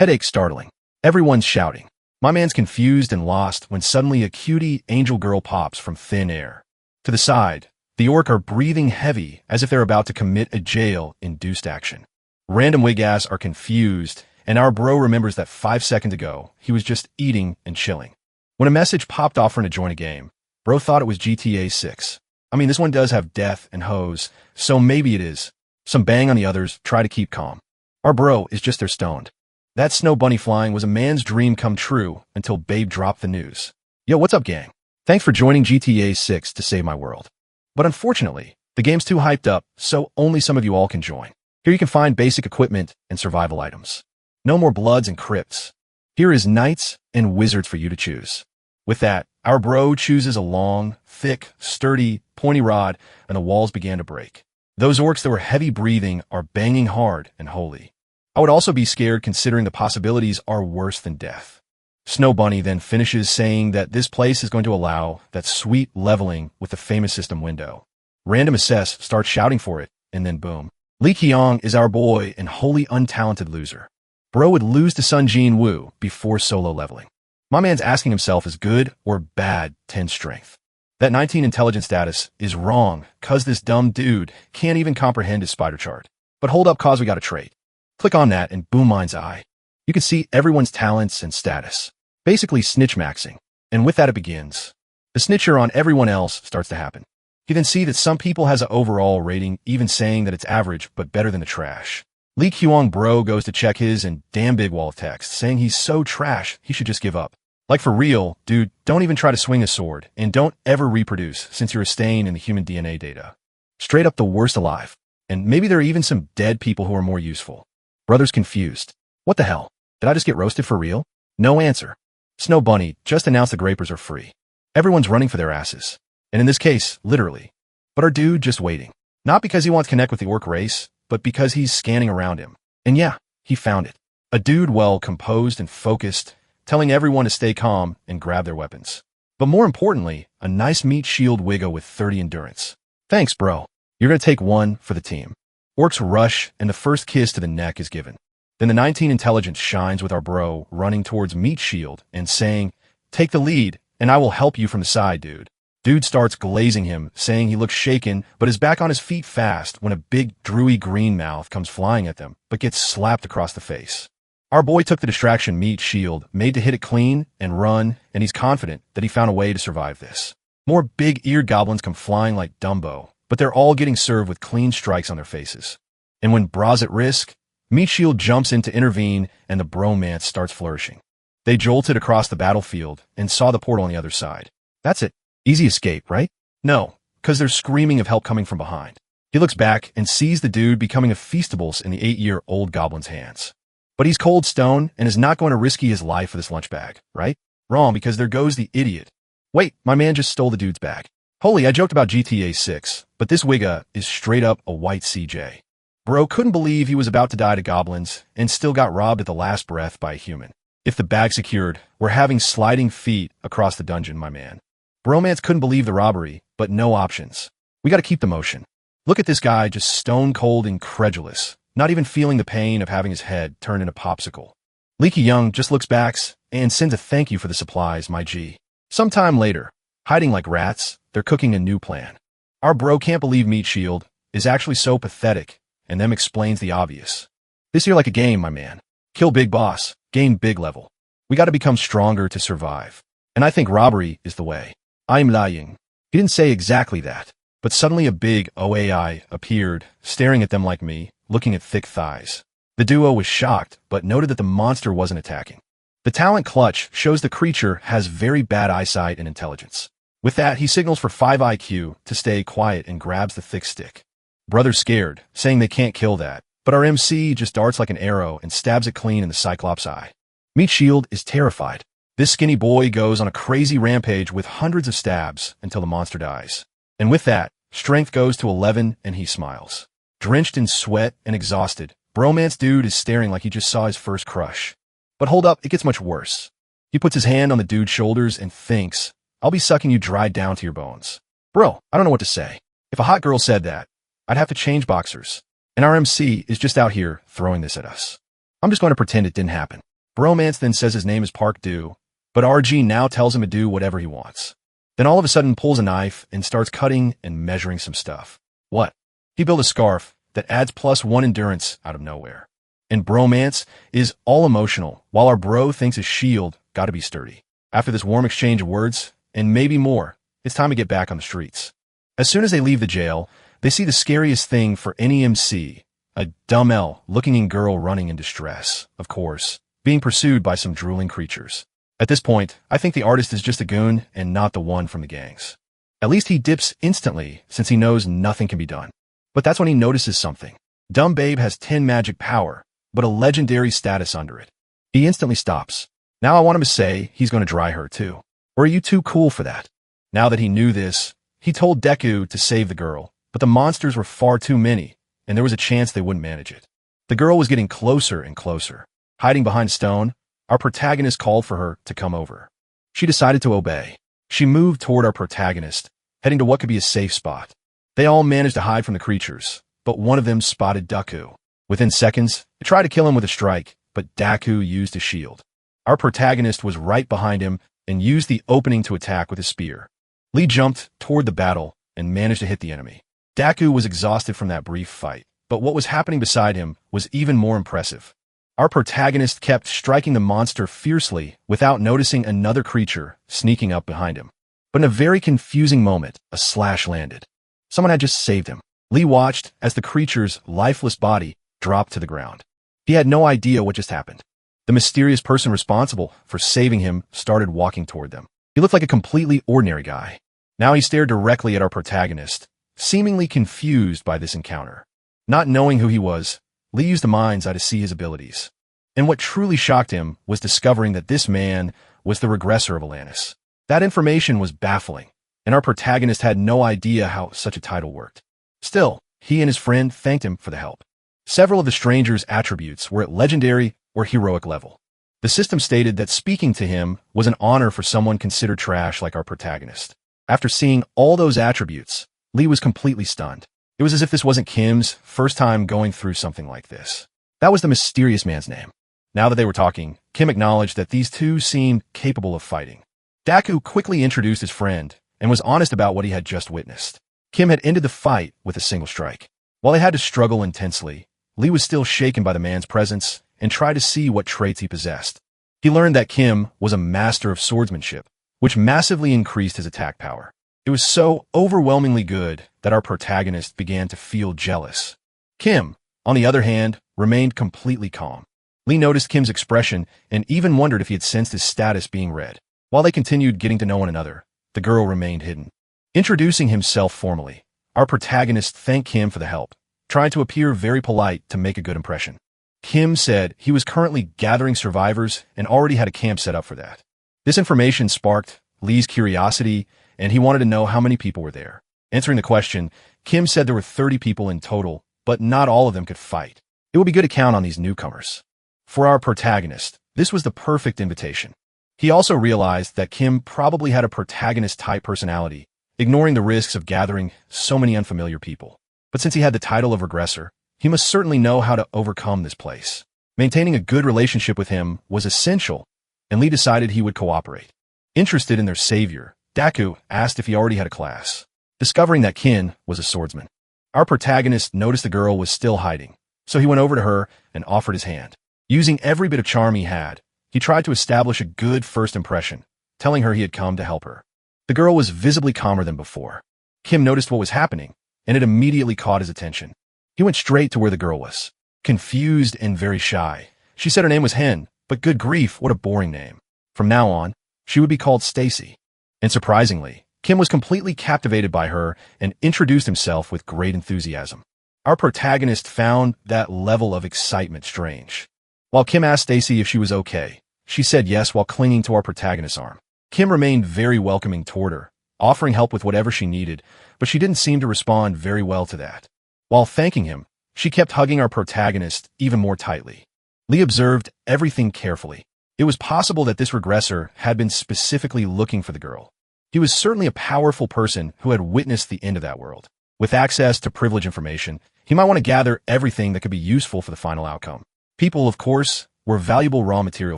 Headache startling. Everyone's shouting. My man's confused and lost when suddenly a cutie angel girl pops from thin air. To the side, the orc are breathing heavy as if they're about to commit a jail-induced action. Random wig-ass are confused, and our bro remembers that 5 seconds ago, he was just eating and chilling. When a message popped offering to join a game, bro thought it was GTA 6. I mean, this one does have death and hoes, so maybe it is. Some bang on the others, try to keep calm. Our bro is just there stoned. That snow bunny flying was a man's dream come true until Babe dropped the news. Yo, what's up, gang? Thanks for joining GTA 6 to save my world. But unfortunately, the game's too hyped up, so only some of you all can join. Here you can find basic equipment and survival items. No more bloods and crypts. Here is knights and wizards for you to choose. With that, our bro chooses a long, thick, sturdy, pointy rod, and the walls began to break. Those orcs that were heavy breathing are banging hard and holy. I would also be scared considering the possibilities are worse than death. Snow Bunny then finishes saying that this place is going to allow that sweet leveling with the famous system window. Random Assess starts shouting for it, and then boom. Li Qiang is our boy and wholly untalented loser. Bro would lose to Sun Jin Woo before solo leveling. My man's asking himself is good or bad 10 strength. That 19 intelligence status is wrong, cause this dumb dude can't even comprehend his spider chart. But hold up, cause we got a trait. Click on that and boom, mind's eye. You can see everyone's talents and status. Basically snitch maxing. And with that it begins. The snitcher on everyone else starts to happen. You then see that some people has an overall rating, even saying that it's average but better than the trash. Li Qiang bro goes to check his and damn big wall of text, saying he's so trash he should just give up. Like for real, dude, don't even try to swing a sword, and don't ever reproduce since you're a stain in the human DNA data. Straight up the worst alive. And maybe there are even some dead people who are more useful. Brother's confused. What the hell? Did I just get roasted for real? No answer. Snow Bunny just announced the grapers are free. Everyone's running for their asses. And in this case, literally. But our dude just waiting. Not because he wants to connect with the orc race, but because he's scanning around him. And yeah, he found it. A dude well composed and focused, telling everyone to stay calm and grab their weapons. But more importantly, a nice meat shield wiggo with 30 endurance. Thanks, bro. You're gonna take one for the team. Orcs rush, and the first kiss to the neck is given. Then the 19 intelligence shines with our bro running towards Meat Shield and saying, take the lead, and I will help you from the side, dude. Dude starts glazing him, saying he looks shaken, but is back on his feet fast when a big, drewy green mouth comes flying at them, but gets slapped across the face. Our boy took the distraction Meat Shield, made to hit it clean and run, and he's confident that he found a way to survive this. More big-eared goblins come flying like Dumbo, but they're all getting served with clean strikes on their faces. And when bra's at risk, Meat Shield jumps in to intervene and the bromance starts flourishing. They jolted across the battlefield and saw the portal on the other side. That's it. Easy escape, right? No, because there's screaming of help coming from behind. He looks back and sees the dude becoming a Feastables in the 8-year-old goblin's hands. But he's cold stone and is not going to risk his life for this lunch bag, right? Wrong, because there goes the idiot. Wait, my man just stole the dude's bag. Holy, I joked about GTA 6, but this wigga is straight up a white CJ. Bro couldn't believe he was about to die to goblins and still got robbed at the last breath by a human. If the bag secured, we're having sliding feet across the dungeon, my man. Bromance couldn't believe the robbery, but no options. We gotta keep the motion. Look at this guy just stone cold incredulous, not even feeling the pain of having his head turned into popsicle. Leaky Young just looks back and sends a thank you for the supplies, my G. Sometime later, hiding like rats, they're cooking a new plan. Our bro can't believe Meat Shield is actually so pathetic, and them explains the obvious. This here like a game, my man. Kill big boss, gain big level. We gotta become stronger to survive. And I think robbery is the way. I'm lying. He didn't say exactly that, but suddenly a big OAI appeared, staring at them like me, looking at thick thighs. The duo was shocked, but noted that the monster wasn't attacking. The talent clutch shows the creature has very bad eyesight and intelligence. With that, he signals for 5 IQ to stay quiet and grabs the thick stick. Brother's scared, saying they can't kill that, but our MC just darts like an arrow and stabs it clean in the Cyclops' eye. Meat Shield is terrified. This skinny boy goes on a crazy rampage with hundreds of stabs until the monster dies. And with that, strength goes to 11 and he smiles. Drenched in sweat and exhausted, Bromance dude is staring like he just saw his first crush. But hold up, it gets much worse. He puts his hand on the dude's shoulders and thinks, I'll be sucking you dry down to your bones. Bro, I don't know what to say. If a hot girl said that, I'd have to change boxers. And our MC is just out here throwing this at us. I'm just going to pretend it didn't happen. Bromance then says his name is Park Do, but RG now tells him to do whatever he wants. Then all of a sudden pulls a knife and starts cutting and measuring some stuff. What? He built a scarf that adds +1 endurance out of nowhere. And Bromance is all emotional, while our bro thinks his shield gotta be sturdy. After this warm exchange of words, and maybe more, it's time to get back on the streets. As soon as they leave the jail, they see the scariest thing for any MC, a dumb-looking girl running in distress, of course, being pursued by some drooling creatures. At this point, I think the artist is just a goon and not the one from the gangs. At least he dips instantly since he knows nothing can be done. But that's when he notices something. Dumb Babe has 10 magic power, but a legendary status under it. He instantly stops. Now I want him to say he's going to dry her too. Or are you too cool for that? Now that he knew this, he told Deku to save the girl, but the monsters were far too many, and there was a chance they wouldn't manage it. The girl was getting closer and closer. Hiding behind a stone, our protagonist called for her to come over. She decided to obey. She moved toward our protagonist, heading to what could be a safe spot. They all managed to hide from the creatures, but one of them spotted Deku. Within seconds, it tried to kill him with a strike, but Deku used his shield. Our protagonist was right behind him and used the opening to attack with his spear. Lee jumped toward the battle and managed to hit the enemy. Deku was exhausted from that brief fight, but what was happening beside him was even more impressive. Our protagonist kept striking the monster fiercely without noticing another creature sneaking up behind him. But in a very confusing moment, a slash landed. Someone had just saved him. Lee watched as the creature's lifeless body dropped to the ground. He had no idea what just happened. The mysterious person responsible for saving him started walking toward them. He looked like a completely ordinary guy. Now he stared directly at our protagonist, seemingly confused by this encounter. Not knowing who he was, Lee used the mind's eye to see his abilities. And what truly shocked him was discovering that this man was the regressor of Atlantis. That information was baffling, and our protagonist had no idea how such a title worked. Still, he and his friend thanked him for the help. Several of the stranger's attributes were at legendary or heroic level. The system stated that speaking to him was an honor for someone considered trash like our protagonist. After seeing all those attributes, Lee was completely stunned. It was as if this wasn't Kim's first time going through something like this. That was the mysterious man's name. Now that they were talking, Kim acknowledged that these two seemed capable of fighting. Deku quickly introduced his friend and was honest about what he had just witnessed. Kim had ended the fight with a single strike. While they had to struggle intensely, Lee was still shaken by the man's presence and tried to see what traits he possessed. He learned that Kim was a master of swordsmanship, which massively increased his attack power. It was so overwhelmingly good that our protagonist began to feel jealous. Kim, on the other hand, remained completely calm. Lee noticed Kim's expression and even wondered if he had sensed his status being read. While they continued getting to know one another, the girl remained hidden. Introducing himself formally, our protagonist thanked Kim for the help, trying to appear very polite to make a good impression. Kim said he was currently gathering survivors and already had a camp set up for that. This information sparked Lee's curiosity, and he wanted to know how many people were there. Answering the question, Kim said there were 30 people in total, but not all of them could fight. It would be good to count on these newcomers. For our protagonist, this was the perfect invitation. He also realized that Kim probably had a protagonist-type personality, ignoring the risks of gathering so many unfamiliar people. But since he had the title of regressor, he must certainly know how to overcome this place. Maintaining a good relationship with him was essential, and Lee decided he would cooperate. Interested in their savior, Deku asked if he already had a class, discovering that Kin was a swordsman. Our protagonist noticed the girl was still hiding, so he went over to her and offered his hand. Using every bit of charm he had, he tried to establish a good first impression, telling her he had come to help her. The girl was visibly calmer than before. Kim noticed what was happening, and it immediately caught his attention. He went straight to where the girl was. Confused and very shy, she said her name was Hen, but good grief, what a boring name. From now on, she would be called Stacy. And surprisingly, Kim was completely captivated by her and introduced himself with great enthusiasm. Our protagonist found that level of excitement strange. While Kim asked Stacy if she was okay, she said yes while clinging to our protagonist's arm. Kim remained very welcoming toward her, offering help with whatever she needed, but she didn't seem to respond very well to that. While thanking him, she kept hugging our protagonist even more tightly. Lee observed everything carefully. It was possible that this regressor had been specifically looking for the girl. He was certainly a powerful person who had witnessed the end of that world. With access to privileged information, he might want to gather everything that could be useful for the final outcome. People, of course, were valuable raw material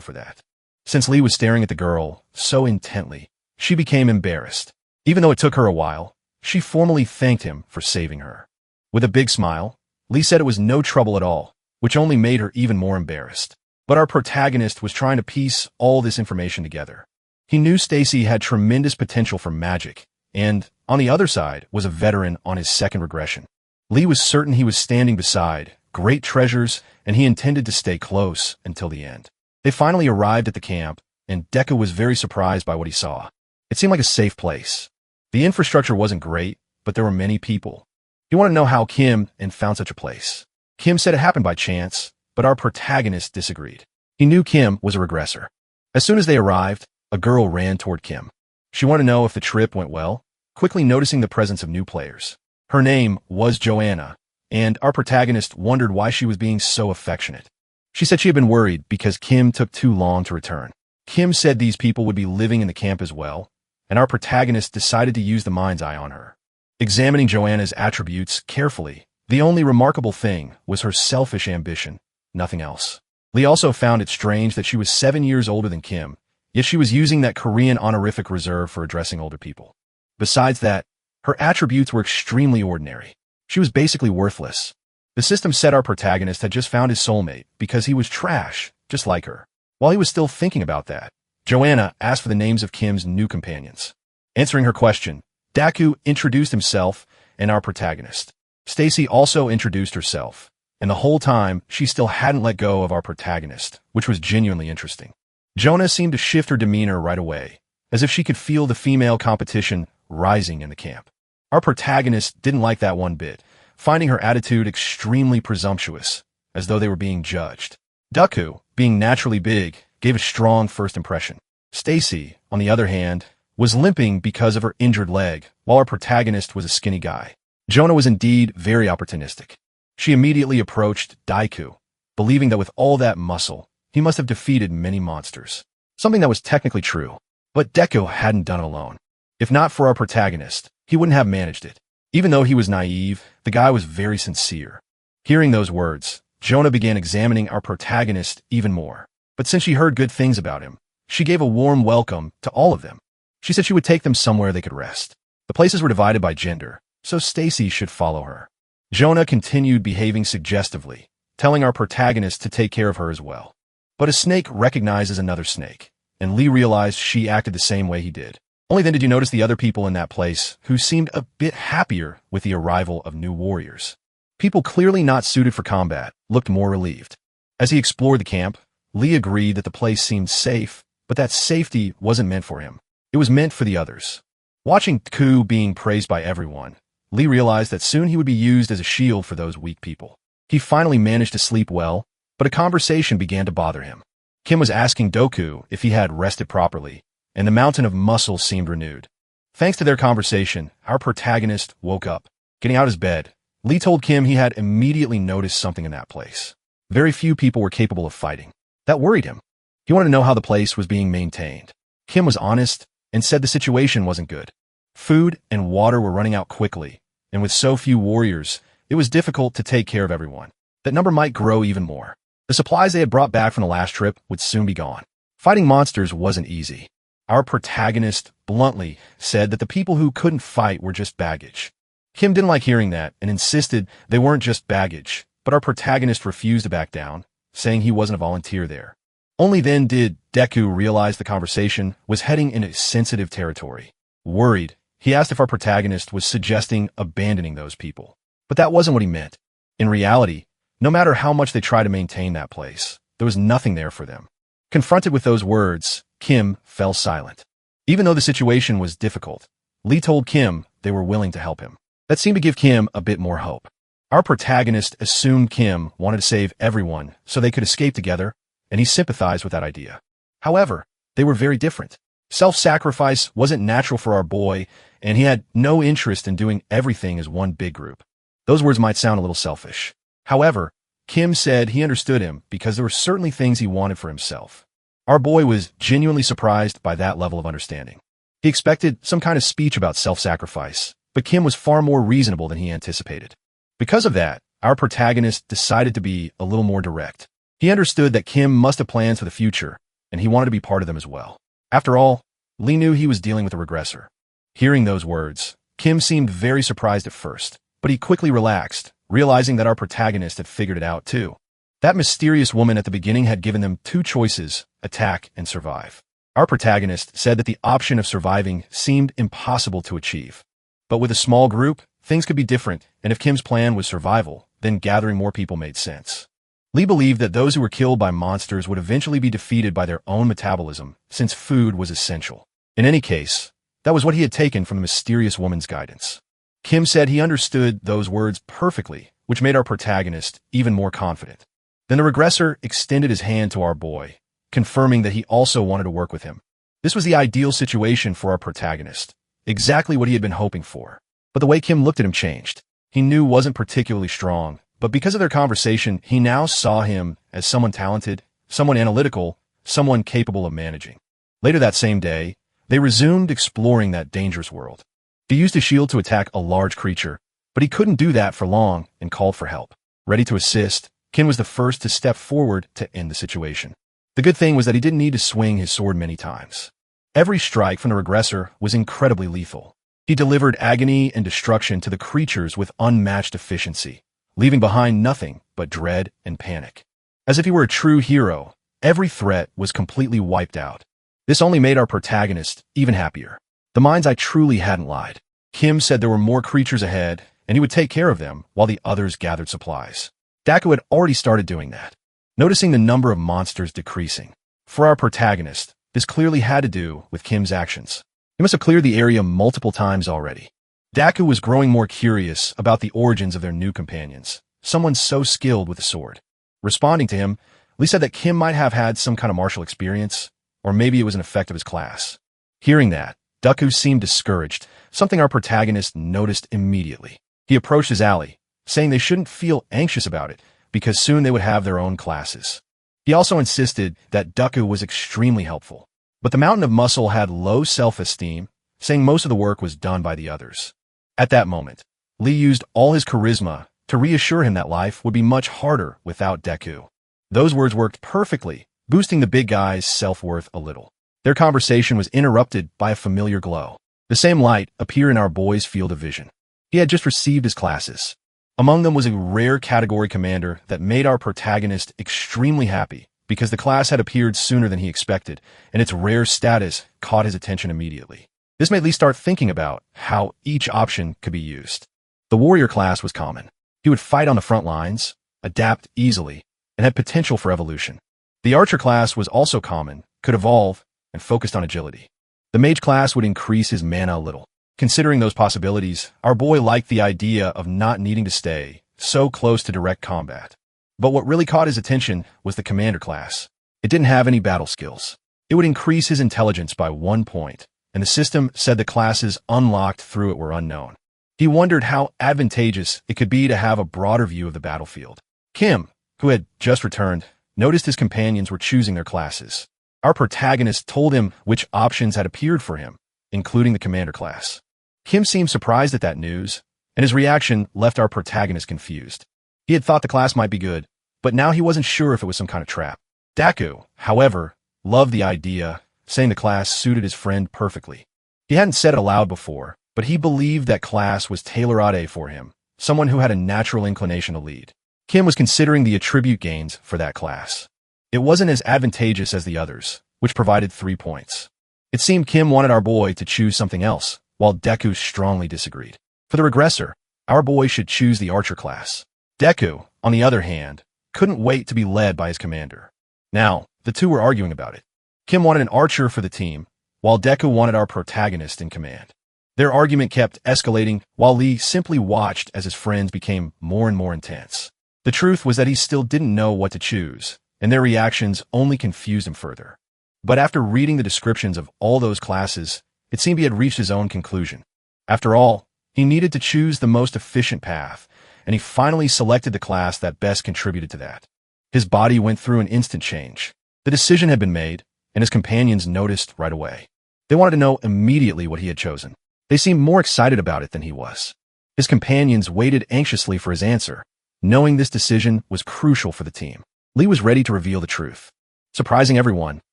for that. Since Lee was staring at the girl so intently, she became embarrassed. Even though it took her a while, she formally thanked him for saving her. With a big smile, Lee said it was no trouble at all, which only made her even more embarrassed. But our protagonist was trying to piece all this information together. He knew Stacy had tremendous potential for magic, and, on the other side, was a veteran on his second regression. Lee was certain he was standing beside great treasures, and he intended to stay close until the end. They finally arrived at the camp, and Deku was very surprised by what he saw. It seemed like a safe place. The infrastructure wasn't great, but there were many people. He wanted to know how Kim found such a place. Kim said it happened by chance, but our protagonist disagreed. He knew Kim was a regressor. As soon as they arrived, a girl ran toward Kim. She wanted to know if the trip went well, quickly noticing the presence of new players. Her name was Joanna, and our protagonist wondered why she was being so affectionate. She said she had been worried because Kim took too long to return. Kim said these people would be living in the camp as well, and our protagonist decided to use the mind's eye on her. Examining Joanna's attributes carefully, the only remarkable thing was her selfish ambition, nothing else. Lee also found it strange that she was 7 years older than Kim, yet she was using that Korean honorific reserve for addressing older people. Besides that, her attributes were extremely ordinary. She was basically worthless. The system said our protagonist had just found his soulmate because he was trash, just like her. While he was still thinking about that, Joanna asked for the names of Kim's new companions. Answering her question, Deku introduced himself and our protagonist. Stacy also introduced herself, and the whole time she still hadn't let go of our protagonist, which was genuinely interesting. Jonah seemed to shift her demeanor right away, as if she could feel the female competition rising in the camp. Our protagonist didn't like that one bit, finding her attitude extremely presumptuous, as though they were being judged. Deku, being naturally big, gave a strong first impression. Stacy, on the other hand, was limping because of her injured leg, while our protagonist was a skinny guy. Jonah was indeed very opportunistic. She immediately approached Deku, believing that with all that muscle, he must have defeated many monsters. Something that was technically true, but Deku hadn't done it alone. If not for our protagonist, he wouldn't have managed it. Even though he was naive, the guy was very sincere. Hearing those words, Jonah began examining our protagonist even more. But since she heard good things about him, she gave a warm welcome to all of them. She said she would take them somewhere they could rest. The places were divided by gender, so Stacy should follow her. Jonah continued behaving suggestively, telling our protagonist to take care of her as well. But a snake recognizes another snake, and Lee realized she acted the same way he did. Only then did you notice the other people in that place who seemed a bit happier with the arrival of new warriors. People clearly not suited for combat looked more relieved. As he explored the camp, Lee agreed that the place seemed safe, but that safety wasn't meant for him. It was meant for the others. Watching Ku being praised by everyone, Lee realized that soon he would be used as a shield for those weak people. He finally managed to sleep well, but a conversation began to bother him. Kim was asking Deku if he had rested properly, and the mountain of muscle seemed renewed. Thanks to their conversation, our protagonist woke up. Getting out of his bed, Lee told Kim he had immediately noticed something in that place. Very few people were capable of fighting. That worried him. He wanted to know how the place was being maintained. Kim was honest and said the situation wasn't good. Food and water were running out quickly, and with so few warriors, it was difficult to take care of everyone. That number might grow even more. The supplies they had brought back from the last trip would soon be gone. Fighting monsters wasn't easy. Our protagonist bluntly said that the people who couldn't fight were just baggage. Kim didn't like hearing that and insisted they weren't just baggage, but our protagonist refused to back down, saying he wasn't a volunteer there. Only then did Deku realize the conversation was heading into sensitive territory. Worried, he asked if our protagonist was suggesting abandoning those people. But that wasn't what he meant. In reality, no matter how much they tried to maintain that place, there was nothing there for them. Confronted with those words, Kim fell silent. Even though the situation was difficult, Lee told Kim they were willing to help him. That seemed to give Kim a bit more hope. Our protagonist assumed Kim wanted to save everyone so they could escape together, and he sympathized with that idea. However, they were very different. Self-sacrifice wasn't natural for our boy, and he had no interest in doing everything as one big group. Those words might sound a little selfish. However, Kim said he understood him because there were certainly things he wanted for himself. Our boy was genuinely surprised by that level of understanding. He expected some kind of speech about self-sacrifice, but Kim was far more reasonable than he anticipated. Because of that, our protagonist decided to be a little more direct. He understood that Kim must have plans for the future, and he wanted to be part of them as well. After all, Lee knew he was dealing with a regressor. Hearing those words, Kim seemed very surprised at first, but he quickly relaxed, realizing that our protagonist had figured it out too. That mysterious woman at the beginning had given them two choices: attack and survive. Our protagonist said that the option of surviving seemed impossible to achieve. But with a small group, things could be different, and if Kim's plan was survival, then gathering more people made sense. Lee believed that those who were killed by monsters would eventually be defeated by their own metabolism, since food was essential. In any case, that was what he had taken from the mysterious woman's guidance. Kim said he understood those words perfectly, which made our protagonist even more confident. Then the regressor extended his hand to our boy, confirming that he also wanted to work with him. This was the ideal situation for our protagonist, exactly what he had been hoping for. But the way Kim looked at him changed. He knew wasn't particularly strong, but because of their conversation, he now saw him as someone talented, someone analytical, someone capable of managing. Later that same day, they resumed exploring that dangerous world. He used his shield to attack a large creature, but he couldn't do that for long and called for help. Ready to assist, Kim was the first to step forward to end the situation. The good thing was that he didn't need to swing his sword many times. Every strike from the regressor was incredibly lethal. He delivered agony and destruction to the creatures with unmatched efficiency, leaving behind nothing but dread and panic. As if he were a true hero, every threat was completely wiped out. This only made our protagonist even happier. The mind's eye truly hadn't lied. Kim said there were more creatures ahead, and he would take care of them while the others gathered supplies. Daku had already started doing that, noticing the number of monsters decreasing. For our protagonist, this clearly had to do with Kim's actions. He must have cleared the area multiple times already. Daku was growing more curious about the origins of their new companions, someone so skilled with the sword. Responding to him, Lee said that Kim might have had some kind of martial experience, or maybe it was an effect of his class. Hearing that, Daku seemed discouraged, something our protagonist noticed immediately. He approached his ally, saying they shouldn't feel anxious about it, because soon they would have their own classes. He also insisted that Daku was extremely helpful. But the mountain of muscle had low self-esteem, saying most of the work was done by the others. At that moment, Lee used all his charisma to reassure him that life would be much harder without Daku. Those words worked perfectly, boosting the big guy's self-worth a little. Their conversation was interrupted by a familiar glow. The same light appeared in our boy's field of vision. He had just received his classes. Among them was a rare category commander that made our protagonist extremely happy because the class had appeared sooner than he expected, and its rare status caught his attention immediately. This made Lee start thinking about how each option could be used. The warrior class was common. He would fight on the front lines, adapt easily, and had potential for evolution. The archer class was also common, could evolve, and focused on agility. The mage class would increase his mana a little. Considering those possibilities, our boy liked the idea of not needing to stay so close to direct combat. But what really caught his attention was the commander class. It didn't have any battle skills. It would increase his intelligence by 1 point, and the system said the classes unlocked through it were unknown. He wondered how advantageous it could be to have a broader view of the battlefield. Kim, who had just returned, noticed his companions were choosing their classes. Our protagonist told him which options had appeared for him, including the commander class. Kim seemed surprised at that news, and his reaction left our protagonist confused. He had thought the class might be good, but now he wasn't sure if it was some kind of trap. Daku, however, loved the idea, saying the class suited his friend perfectly. He hadn't said it aloud before, but he believed that class was tailor-made for him, someone who had a natural inclination to lead. Kim was considering the attribute gains for that class. It wasn't as advantageous as the others, which provided 3 points. It seemed Kim wanted our boy to choose something else, while Daku strongly disagreed. For the regressor, our boy should choose the archer class. Daku, on the other hand, couldn't wait to be led by his commander. Now, the two were arguing about it. Kim wanted an archer for the team, while Daku wanted our protagonist in command. Their argument kept escalating, while Lee simply watched as his friends became more and more intense. The truth was that he still didn't know what to choose, and their reactions only confused him further. But after reading the descriptions of all those classes, it seemed he had reached his own conclusion. After all, he needed to choose the most efficient path, and he finally selected the class that best contributed to that. His body went through an instant change. The decision had been made, and his companions noticed right away. They wanted to know immediately what he had chosen. They seemed more excited about it than he was. His companions waited anxiously for his answer, knowing this decision was crucial for the team. Lee was ready to reveal the truth, surprising everyone,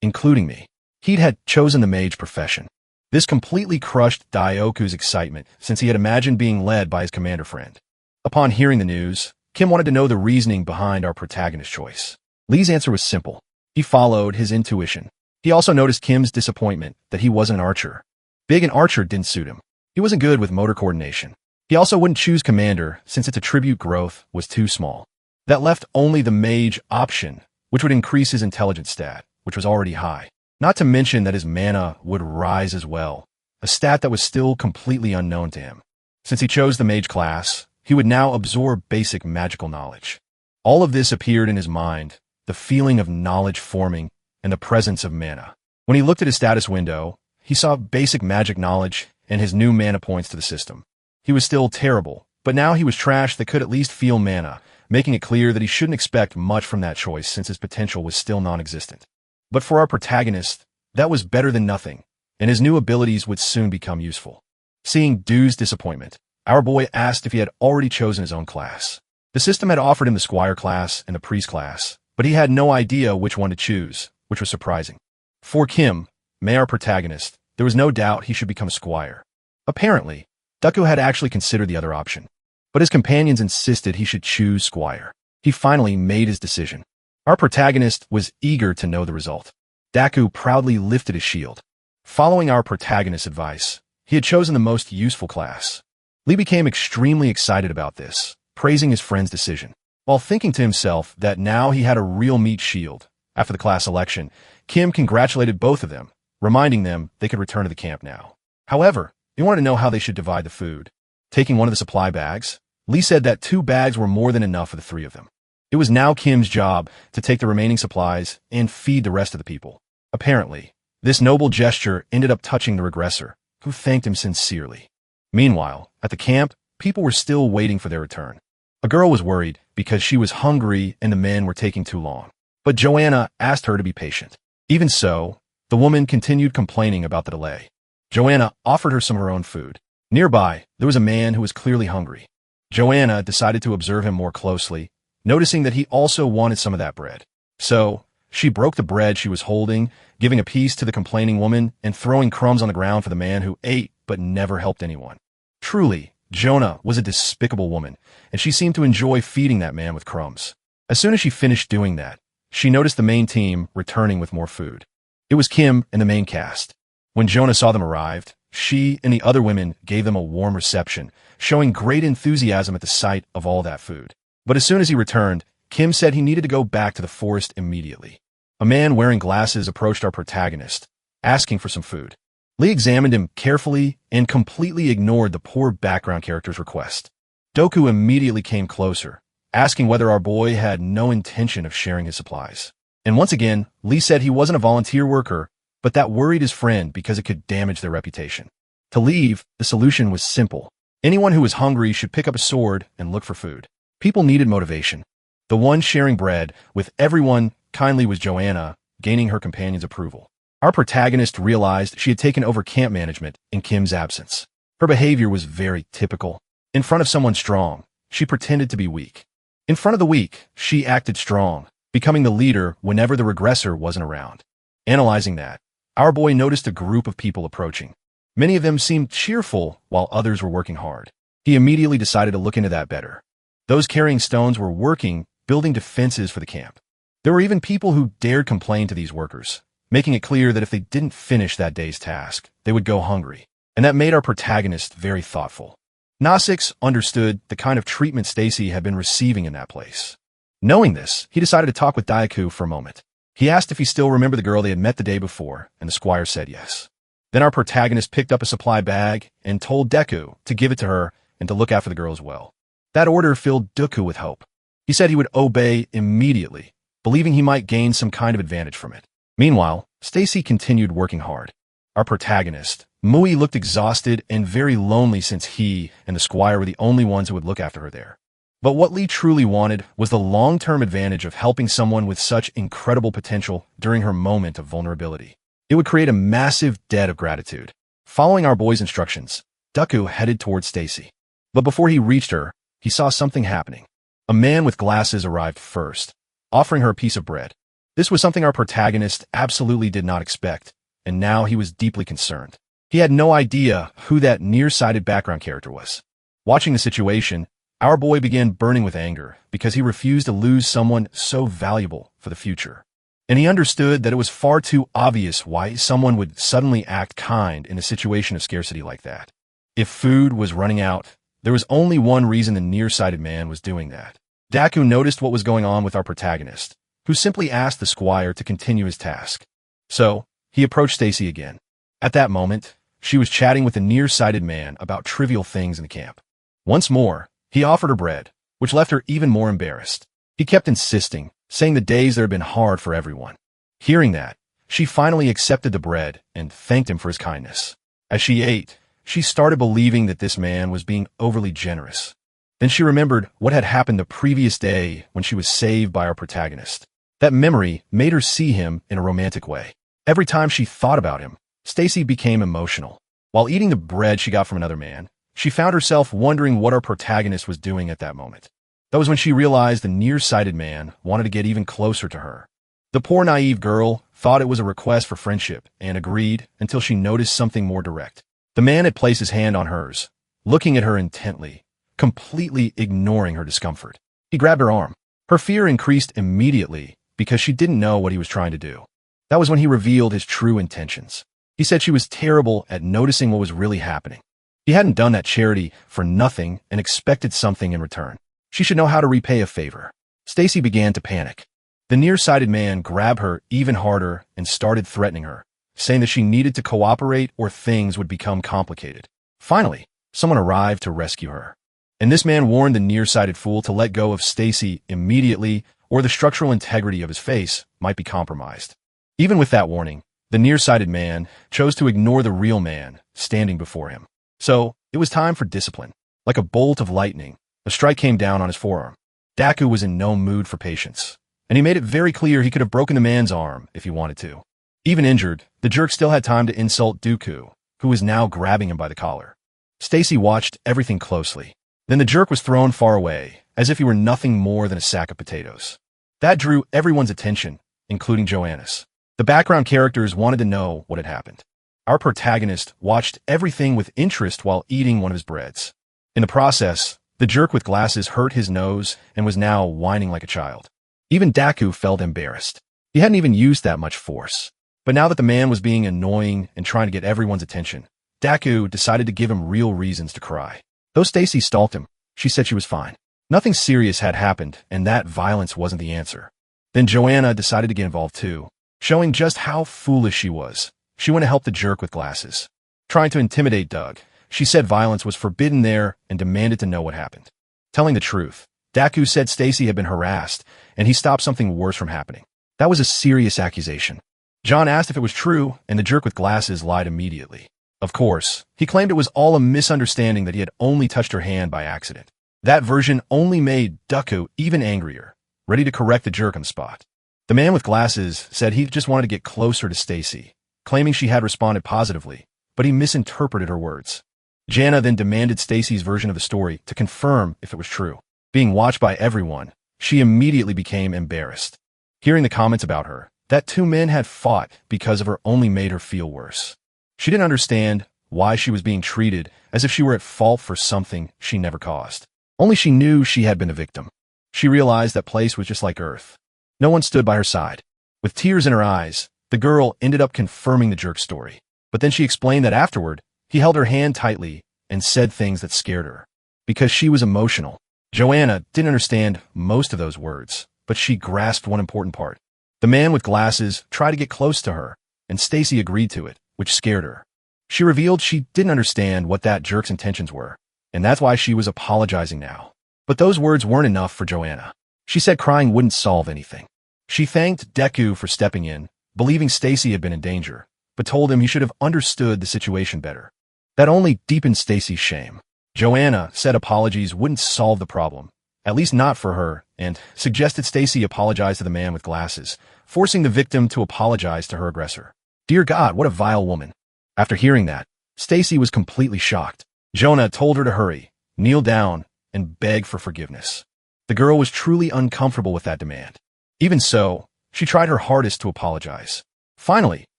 including me. He'd had chosen the mage profession. This completely crushed Daioku's excitement since he had imagined being led by his commander friend. Upon hearing the news, Kim wanted to know the reasoning behind our protagonist choice. Lee's answer was simple. He followed his intuition. He also noticed Kim's disappointment that he wasn't an archer. Being an archer didn't suit him. He wasn't good with motor coordination. He also wouldn't choose commander since its attribute growth was too small. That left only the mage option, which would increase his intelligence stat, which was already high. Not to mention that his mana would rise as well, a stat that was still completely unknown to him. Since he chose the mage class, he would now absorb basic magical knowledge. All of this appeared in his mind, the feeling of knowledge forming and the presence of mana. When he looked at his status window, he saw basic magic knowledge and his new mana points to the system. He was still terrible, but now he was trash that could at least feel mana, making it clear that he shouldn't expect much from that choice since his potential was still non-existent. But for our protagonist, that was better than nothing, and his new abilities would soon become useful. Seeing Dew's disappointment, our boy asked if he had already chosen his own class. The system had offered him the squire class and the priest class, but he had no idea which one to choose, which was surprising. For Kim, our protagonist, there was no doubt he should become a squire. Apparently, Deku had actually considered the other option, but his companions insisted he should choose squire. He finally made his decision. Our protagonist was eager to know the result. Deku proudly lifted his shield. Following our protagonist's advice, he had chosen the most useful class. Lee became extremely excited about this, praising his friend's decision. While thinking to himself that now he had a real meat shield, after the class selection, Kim congratulated both of them, reminding them they could return to the camp now. However, he wanted to know how they should divide the food. Taking one of the supply bags, Lee said that 2 bags were more than enough for the 3 of them. It was now Kim's job to take the remaining supplies and feed the rest of the people. Apparently, this noble gesture ended up touching the regressor, who thanked him sincerely. Meanwhile, at the camp, people were still waiting for their return. A girl was worried because she was hungry and the men were taking too long. But Joanna asked her to be patient. Even so, the woman continued complaining about the delay. Joanna offered her some of her own food. Nearby, there was a man who was clearly hungry. Joanna decided to observe him more closely, noticing that he also wanted some of that bread. So, she broke the bread she was holding, giving a piece to the complaining woman and throwing crumbs on the ground for the man who ate but never helped anyone. Truly, Jonah was a despicable woman, and she seemed to enjoy feeding that man with crumbs. As soon as she finished doing that, she noticed the main team returning with more food. It was Kim and the main cast. When Jonah saw them arrived, she and the other women gave them a warm reception, showing great enthusiasm at the sight of all that food. But as soon as he returned, Kim said he needed to go back to the forest immediately. A man wearing glasses approached our protagonist, asking for some food. Lee examined him carefully and completely ignored the poor background character's request. Doku immediately came closer, asking whether our boy had no intention of sharing his supplies. And once again, Lee said he wasn't a volunteer worker, but that worried his friend because it could damage their reputation. To leave, the solution was simple. Anyone who was hungry should pick up a sword and look for food. People needed motivation. The one sharing bread with everyone kindly was Joanna, gaining her companion's approval. Our protagonist realized she had taken over camp management in Kim's absence. Her behavior was very typical. In front of someone strong, she pretended to be weak. In front of the weak, she acted strong, becoming the leader whenever the regressor wasn't around. Analyzing that, our boy noticed a group of people approaching. Many of them seemed cheerful while others were working hard. He immediately decided to look into that better. Those carrying stones were working, building defenses for the camp. There were even people who dared complain to these workers, making it clear that if they didn't finish that day's task, they would go hungry. And that made our protagonist very thoughtful. Nasix understood the kind of treatment Stacy had been receiving in that place. Knowing this, he decided to talk with Daiku for a moment. He asked if he still remembered the girl they had met the day before, and the squire said yes. Then our protagonist picked up a supply bag and told Deku to give it to her and to look after the girl as well. That order filled Deku with hope. He said he would obey immediately, believing he might gain some kind of advantage from it. Meanwhile, Stacy continued working hard. Our protagonist, Mui, looked exhausted and very lonely since he and the squire were the only ones who would look after her there. But what Lee truly wanted was the long-term advantage of helping someone with such incredible potential during her moment of vulnerability. It would create a massive debt of gratitude. Following our boy's instructions, Deku headed towards Stacy. But before he reached her, he saw something happening. A man with glasses arrived first. offering her a piece of bread. This was something our protagonist absolutely did not expect, and now he was deeply concerned. He had no idea who that nearsighted background character was. Watching the situation, our boy began burning with anger because he refused to lose someone so valuable for the future. And he understood that it was far too obvious why someone would suddenly act kind in a situation of scarcity like that. If food was running out, there was only one reason the nearsighted man was doing that. Daku noticed what was going on with our protagonist, who simply asked the squire to continue his task. So, he approached Stacy again. At that moment, she was chatting with the nearsighted man about trivial things in the camp. Once more, he offered her bread, which left her even more embarrassed. He kept insisting, saying the days there had been hard for everyone. Hearing that, she finally accepted the bread and thanked him for his kindness. As she ate, she started believing that this man was being overly generous. Then she remembered what had happened the previous day when she was saved by our protagonist. That memory made her see him in a romantic way. Every time she thought about him, Stacy became emotional. While eating the bread she got from another man, she found herself wondering what our protagonist was doing at that moment. That was when she realized the nearsighted man wanted to get even closer to her. The poor naive girl thought it was a request for friendship and agreed until she noticed something more direct. The man had placed his hand on hers, looking at her intently, completely ignoring her discomfort. He grabbed her arm. Her fear increased immediately because she didn't know what he was trying to do. That was when he revealed his true intentions. He said she was terrible at noticing what was really happening. He hadn't done that charity for nothing and expected something in return. She should know how to repay a favor. Stacy began to panic. The nearsighted man grabbed her even harder and started threatening her, saying that she needed to cooperate or things would become complicated. Finally, someone arrived to rescue her. And this man warned the nearsighted fool to let go of Stacy immediately or the structural integrity of his face might be compromised. Even with that warning, the nearsighted man chose to ignore the real man standing before him. So, it was time for discipline. Like a bolt of lightning, a strike came down on his forearm. Daku was in no mood for patience, and he made it very clear he could have broken the man's arm if he wanted to. Even injured, the jerk still had time to insult Dooku, who was now grabbing him by the collar. Stacy watched everything closely. Then the jerk was thrown far away, as if he were nothing more than a sack of potatoes. That drew everyone's attention, including Joanna's. The background characters wanted to know what had happened. Our protagonist watched everything with interest while eating one of his breads. In the process, the jerk with glasses hurt his nose and was now whining like a child. Even Daku felt embarrassed. He hadn't even used that much force. But now that the man was being annoying and trying to get everyone's attention, Daku decided to give him real reasons to cry. Though Stacy stalked him, she said she was fine. Nothing serious had happened, and that violence wasn't the answer. Then Joanna decided to get involved too, showing just how foolish she was. She went to help the jerk with glasses. Trying to intimidate Doug, she said violence was forbidden there and demanded to know what happened. Telling the truth, Daku said Stacy had been harassed, and he stopped something worse from happening. That was a serious accusation. John asked if it was true, and the jerk with glasses lied immediately. Of course, he claimed it was all a misunderstanding that he had only touched her hand by accident. That version only made Daku even angrier, ready to correct the jerk on the spot. The man with glasses said he just wanted to get closer to Stacy, claiming she had responded positively, but he misinterpreted her words. Jana then demanded Stacy's version of the story to confirm if it was true. Being watched by everyone, she immediately became embarrassed. Hearing the comments about her, that two men had fought because of her only made her feel worse. She didn't understand why she was being treated as if she were at fault for something she never caused. Only she knew she had been a victim. She realized that place was just like Earth. No one stood by her side. With tears in her eyes, the girl ended up confirming the jerk's story. But then she explained that afterward, he held her hand tightly and said things that scared her. Because she was emotional. Joanna didn't understand most of those words, but she grasped one important part. The man with glasses tried to get close to her, and Stacy agreed to it, which scared her. She revealed she didn't understand what that jerk's intentions were, and that's why she was apologizing now. But those words weren't enough for Joanna. She said crying wouldn't solve anything. She thanked Deku for stepping in, believing Stacy had been in danger, but told him he should have understood the situation better. That only deepened Stacy's shame. Joanna said apologies wouldn't solve the problem, at least not for her, and suggested Stacy apologize to the man with glasses, forcing the victim to apologize to her aggressor. Dear God, what a vile woman. After hearing that, Stacy was completely shocked. Jonah told her to hurry, kneel down, and beg for forgiveness. The girl was truly uncomfortable with that demand. Even so, she tried her hardest to apologize. Finally,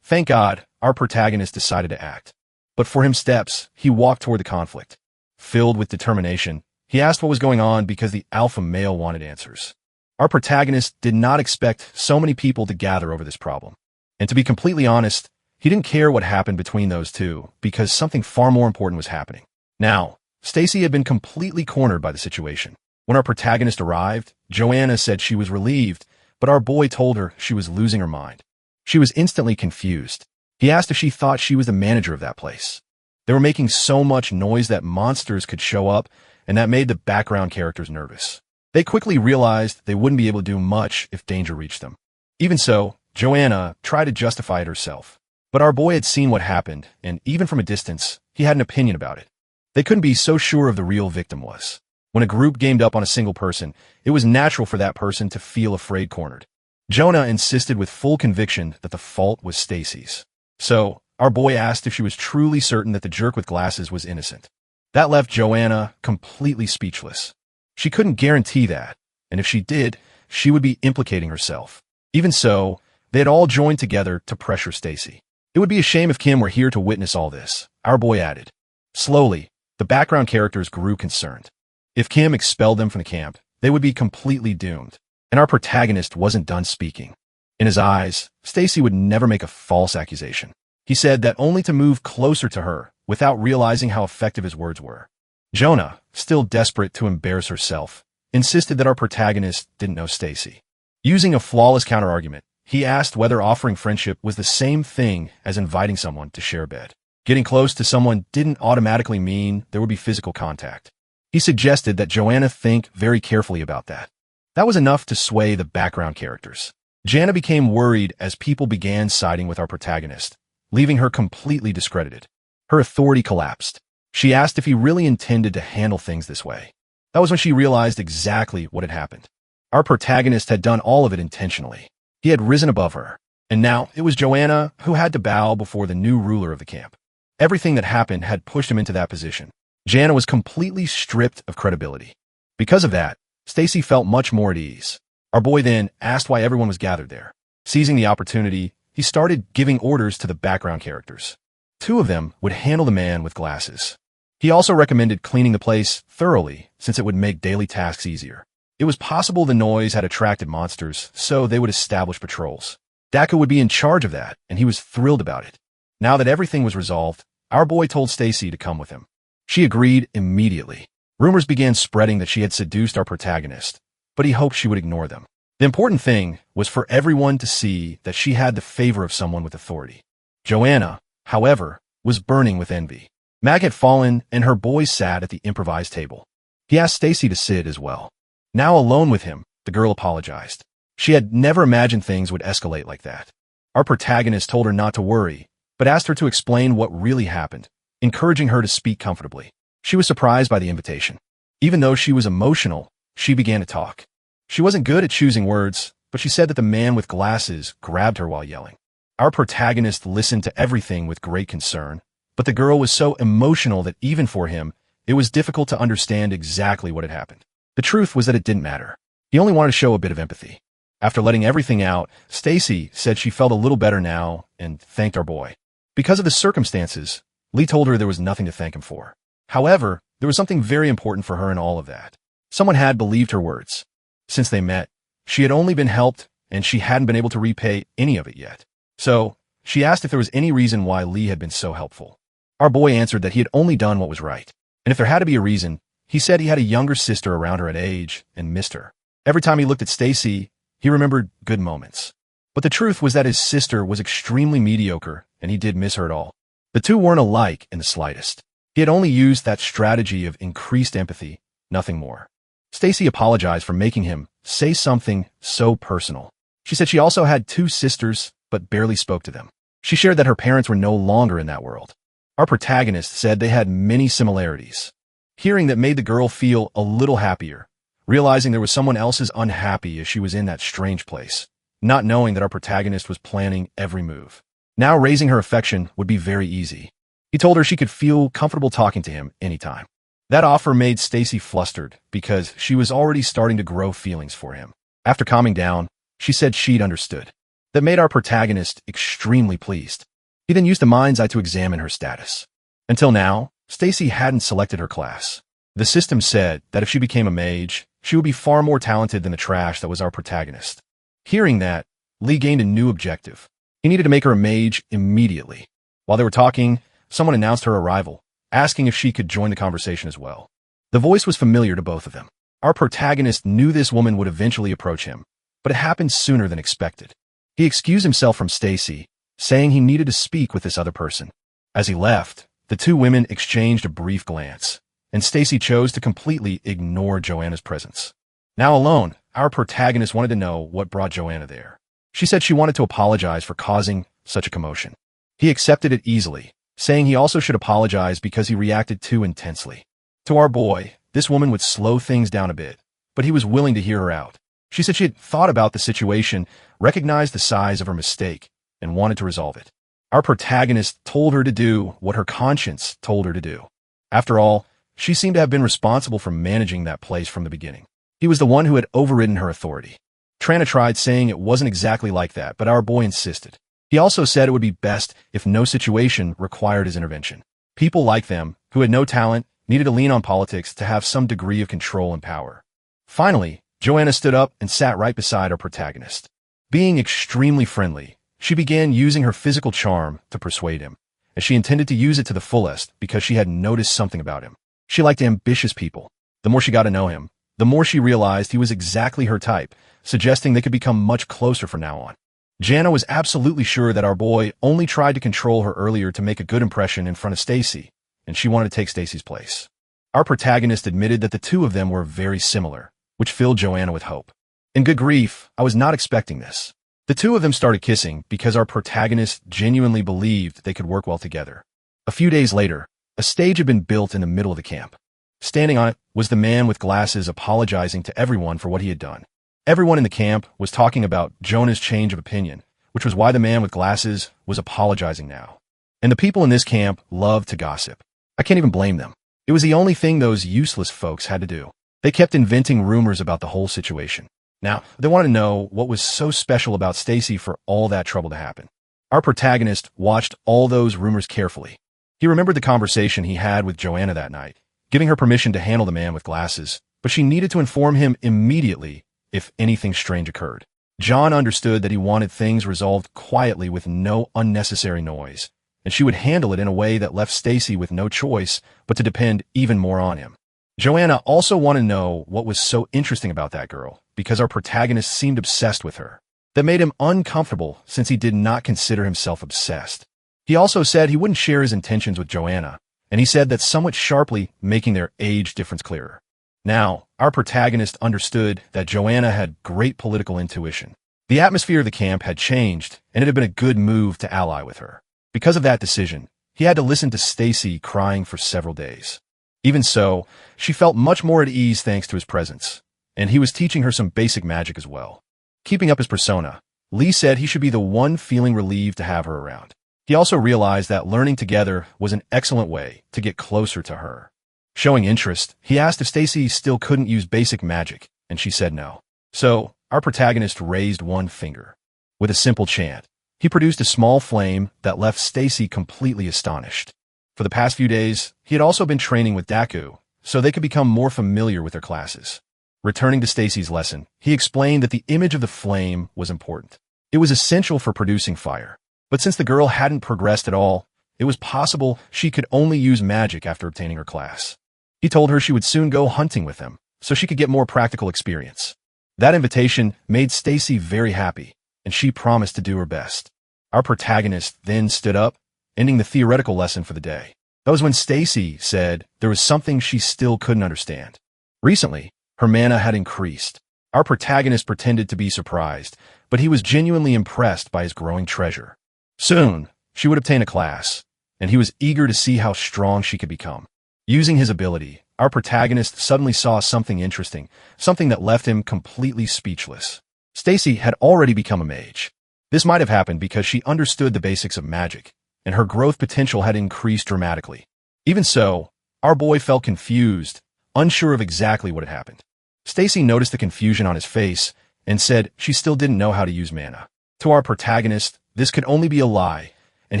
thank God, our protagonist decided to act. But for him steps, he walked toward the conflict. Filled with determination, he asked what was going on because the alpha male wanted answers. Our protagonist did not expect so many people to gather over this problem. And to be completely honest, he didn't care what happened between those two because something far more important was happening. Now, Stacy had been completely cornered by the situation. When our protagonist arrived, Joanna said she was relieved, but our boy told her she was losing her mind. She was instantly confused. He asked if she thought she was the manager of that place. They were making so much noise that monsters could show up, and that made the background characters nervous. They quickly realized they wouldn't be able to do much if danger reached them. Even so, Joanna tried to justify it herself. But our boy had seen what happened, and even from a distance, he had an opinion about it. They couldn't be so sure of the real victim was. When a group gamed up on a single person, it was natural for that person to feel afraid cornered. Jonah insisted with full conviction that the fault was Stacy's. So, our boy asked if she was truly certain that the jerk with glasses was innocent. That left Joanna completely speechless. She couldn't guarantee that, and if she did, she would be implicating herself. Even so, they had all joined together to pressure Stacy. It would be a shame if Kim were here to witness all this, our boy added. Slowly, the background characters grew concerned. If Kim expelled them from the camp, they would be completely doomed, and our protagonist wasn't done speaking. In his eyes, Stacy would never make a false accusation. He said that only to move closer to her, without realizing how effective his words were. Jonah, still desperate to embarrass herself, insisted that our protagonist didn't know Stacy. Using a flawless counterargument, he asked whether offering friendship was the same thing as inviting someone to share a bed. Getting close to someone didn't automatically mean there would be physical contact. He suggested that Joanna think very carefully about that. That was enough to sway the background characters. Jana became worried as people began siding with our protagonist, leaving her completely discredited. Her authority collapsed. She asked if he really intended to handle things this way. That was when she realized exactly what had happened. Our protagonist had done all of it intentionally. He had risen above her, and now it was Joanna who had to bow before the new ruler of the camp. Everything that happened had pushed him into that position. Jana was completely stripped of credibility. Because of that, Stacy felt much more at ease. Our boy then asked why everyone was gathered there. Seizing the opportunity, he started giving orders to the background characters. 2 of them would handle the man with glasses. He also recommended cleaning the place thoroughly since it would make daily tasks easier. It was possible the noise had attracted monsters, so they would establish patrols. Daka would be in charge of that, and he was thrilled about it. Now that everything was resolved, our boy told Stacy to come with him. She agreed immediately. Rumors began spreading that she had seduced our protagonist, but he hoped she would ignore them. The important thing was for everyone to see that she had the favor of someone with authority. Joanna, however, was burning with envy. Mag had fallen, and her boy sat at the improvised table. He asked Stacy to sit as well. Now alone with him, the girl apologized. She had never imagined things would escalate like that. Our protagonist told her not to worry, but asked her to explain what really happened, encouraging her to speak comfortably. She was surprised by the invitation. Even though she was emotional, she began to talk. She wasn't good at choosing words, but she said that the man with glasses grabbed her while yelling. Our protagonist listened to everything with great concern, but the girl was so emotional that even for him, it was difficult to understand exactly what had happened. The truth was that it didn't matter. He only wanted to show a bit of empathy. After letting everything out, Stacy said she felt a little better now and thanked our boy. Because of the circumstances, Lee told her there was nothing to thank him for. However, there was something very important for her in all of that. Someone had believed her words. Since they met, she had only been helped, and she hadn't been able to repay any of it yet. So, she asked if there was any reason why Lee had been so helpful. Our boy answered that he had only done what was right. And if there had to be a reason, he said he had a younger sister around her at age and missed her. Every time he looked at Stacy, he remembered good moments. But the truth was that his sister was extremely mediocre, and he did miss her at all. The two weren't alike in the slightest. He had only used that strategy of increased empathy, nothing more. Stacy apologized for making him say something so personal. She said she also had 2 sisters, but barely spoke to them. She shared that her parents were no longer in that world. Our protagonist said they had many similarities. Hearing that made the girl feel a little happier, realizing there was someone else as unhappy as she was in that strange place, not knowing that our protagonist was planning every move. Now raising her affection would be very easy. He told her she could feel comfortable talking to him anytime. That offer made Stacy flustered because she was already starting to grow feelings for him. After calming down, She said she'd understood. That made our protagonist extremely pleased. He then used a mind's eye to examine her status. Until now, Stacy hadn't selected her class. The system said that if she became a mage, she would be far more talented than the trash that was our protagonist. Hearing that, Lee gained a new objective. He needed to make her a mage immediately. While they were talking, someone announced her arrival, asking if she could join the conversation as well. The voice was familiar to both of them. Our protagonist knew this woman would eventually approach him, but it happened sooner than expected. He excused himself from Stacy, saying he needed to speak with this other person. As he left, the two women exchanged a brief glance, and Stacy chose to completely ignore Joanna's presence. Now alone, our protagonist wanted to know what brought Joanna there. She said she wanted to apologize for causing such a commotion. He accepted it easily, saying he also should apologize because he reacted too intensely. To our boy, this woman would slow things down a bit, but he was willing to hear her out. She said she had thought about the situation, recognized the size of her mistake, and wanted to resolve it. Our protagonist told her to do what her conscience told her to do. After all, she seemed to have been responsible for managing that place from the beginning. He was the one who had overridden her authority. Trana tried saying it wasn't exactly like that, but our boy insisted. He also said it would be best if no situation required his intervention. People like them, who had no talent, needed to lean on politics to have some degree of control and power. Finally, Joanna stood up and sat right beside our protagonist. Being extremely friendly, she began using her physical charm to persuade him, and she intended to use it to the fullest because she had noticed something about him. She liked ambitious people. The more she got to know him, the more she realized he was exactly her type, suggesting they could become much closer from now on. Jana was absolutely sure that our boy only tried to control her earlier to make a good impression in front of Stacy, and she wanted to take Stacy's place. Our protagonist admitted that the two of them were very similar, which filled Joanna with hope. In good grief, I was not expecting this. The two of them started kissing because our protagonist genuinely believed they could work well together. A few days later, a stage had been built in the middle of the camp. Standing on it was the man with glasses apologizing to everyone for what he had done. Everyone in the camp was talking about Jonah's change of opinion, which was why the man with glasses was apologizing now. And the people in this camp loved to gossip. I can't even blame them. It was the only thing those useless folks had to do. They kept inventing rumors about the whole situation. Now, they wanted to know what was so special about Stacy for all that trouble to happen. Our protagonist watched all those rumors carefully. He remembered the conversation he had with Joanna that night, giving her permission to handle the man with glasses, but she needed to inform him immediately if anything strange occurred. John understood that he wanted things resolved quietly with no unnecessary noise, and she would handle it in a way that left Stacy with no choice but to depend even more on him. Joanna also wanted to know what was so interesting about that girl, because our protagonist seemed obsessed with her. That made him uncomfortable since he did not consider himself obsessed. He also said he wouldn't share his intentions with Joanna, and he said that somewhat sharply, making their age difference clearer. Now, our protagonist understood that Joanna had great political intuition. The atmosphere of the camp had changed, and it had been a good move to ally with her. Because of that decision, he had to listen to Stacy crying for several days. Even so, she felt much more at ease thanks to his presence, and he was teaching her some basic magic as well. Keeping up his persona, Lee said he should be the one feeling relieved to have her around. He also realized that learning together was an excellent way to get closer to her. Showing interest, he asked if Stacy still couldn't use basic magic, and she said no. So, our protagonist raised one finger. With a simple chant, he produced a small flame that left Stacy completely astonished. For the past few days, he had also been training with Daku, so they could become more familiar with their classes. Returning to Stacy's lesson, he explained that the image of the flame was important. It was essential for producing fire. But since the girl hadn't progressed at all, it was possible she could only use magic after obtaining her class. He told her she would soon go hunting with him, so she could get more practical experience. That invitation made Stacy very happy, and she promised to do her best. Our protagonist then stood up, ending the theoretical lesson for the day. That was when Stacy said there was something she still couldn't understand. Recently, her mana had increased. Our protagonist pretended to be surprised, but he was genuinely impressed by his growing treasure. Soon, she would obtain a class, and he was eager to see how strong she could become. Using his ability, our protagonist suddenly saw something interesting, something that left him completely speechless. Stacy had already become a mage. This might have happened because she understood the basics of magic, and her growth potential had increased dramatically. Even so, our boy felt confused, unsure of exactly what had happened. Stacy noticed the confusion on his face, and said she still didn't know how to use mana. To our protagonist, this could only be a lie, and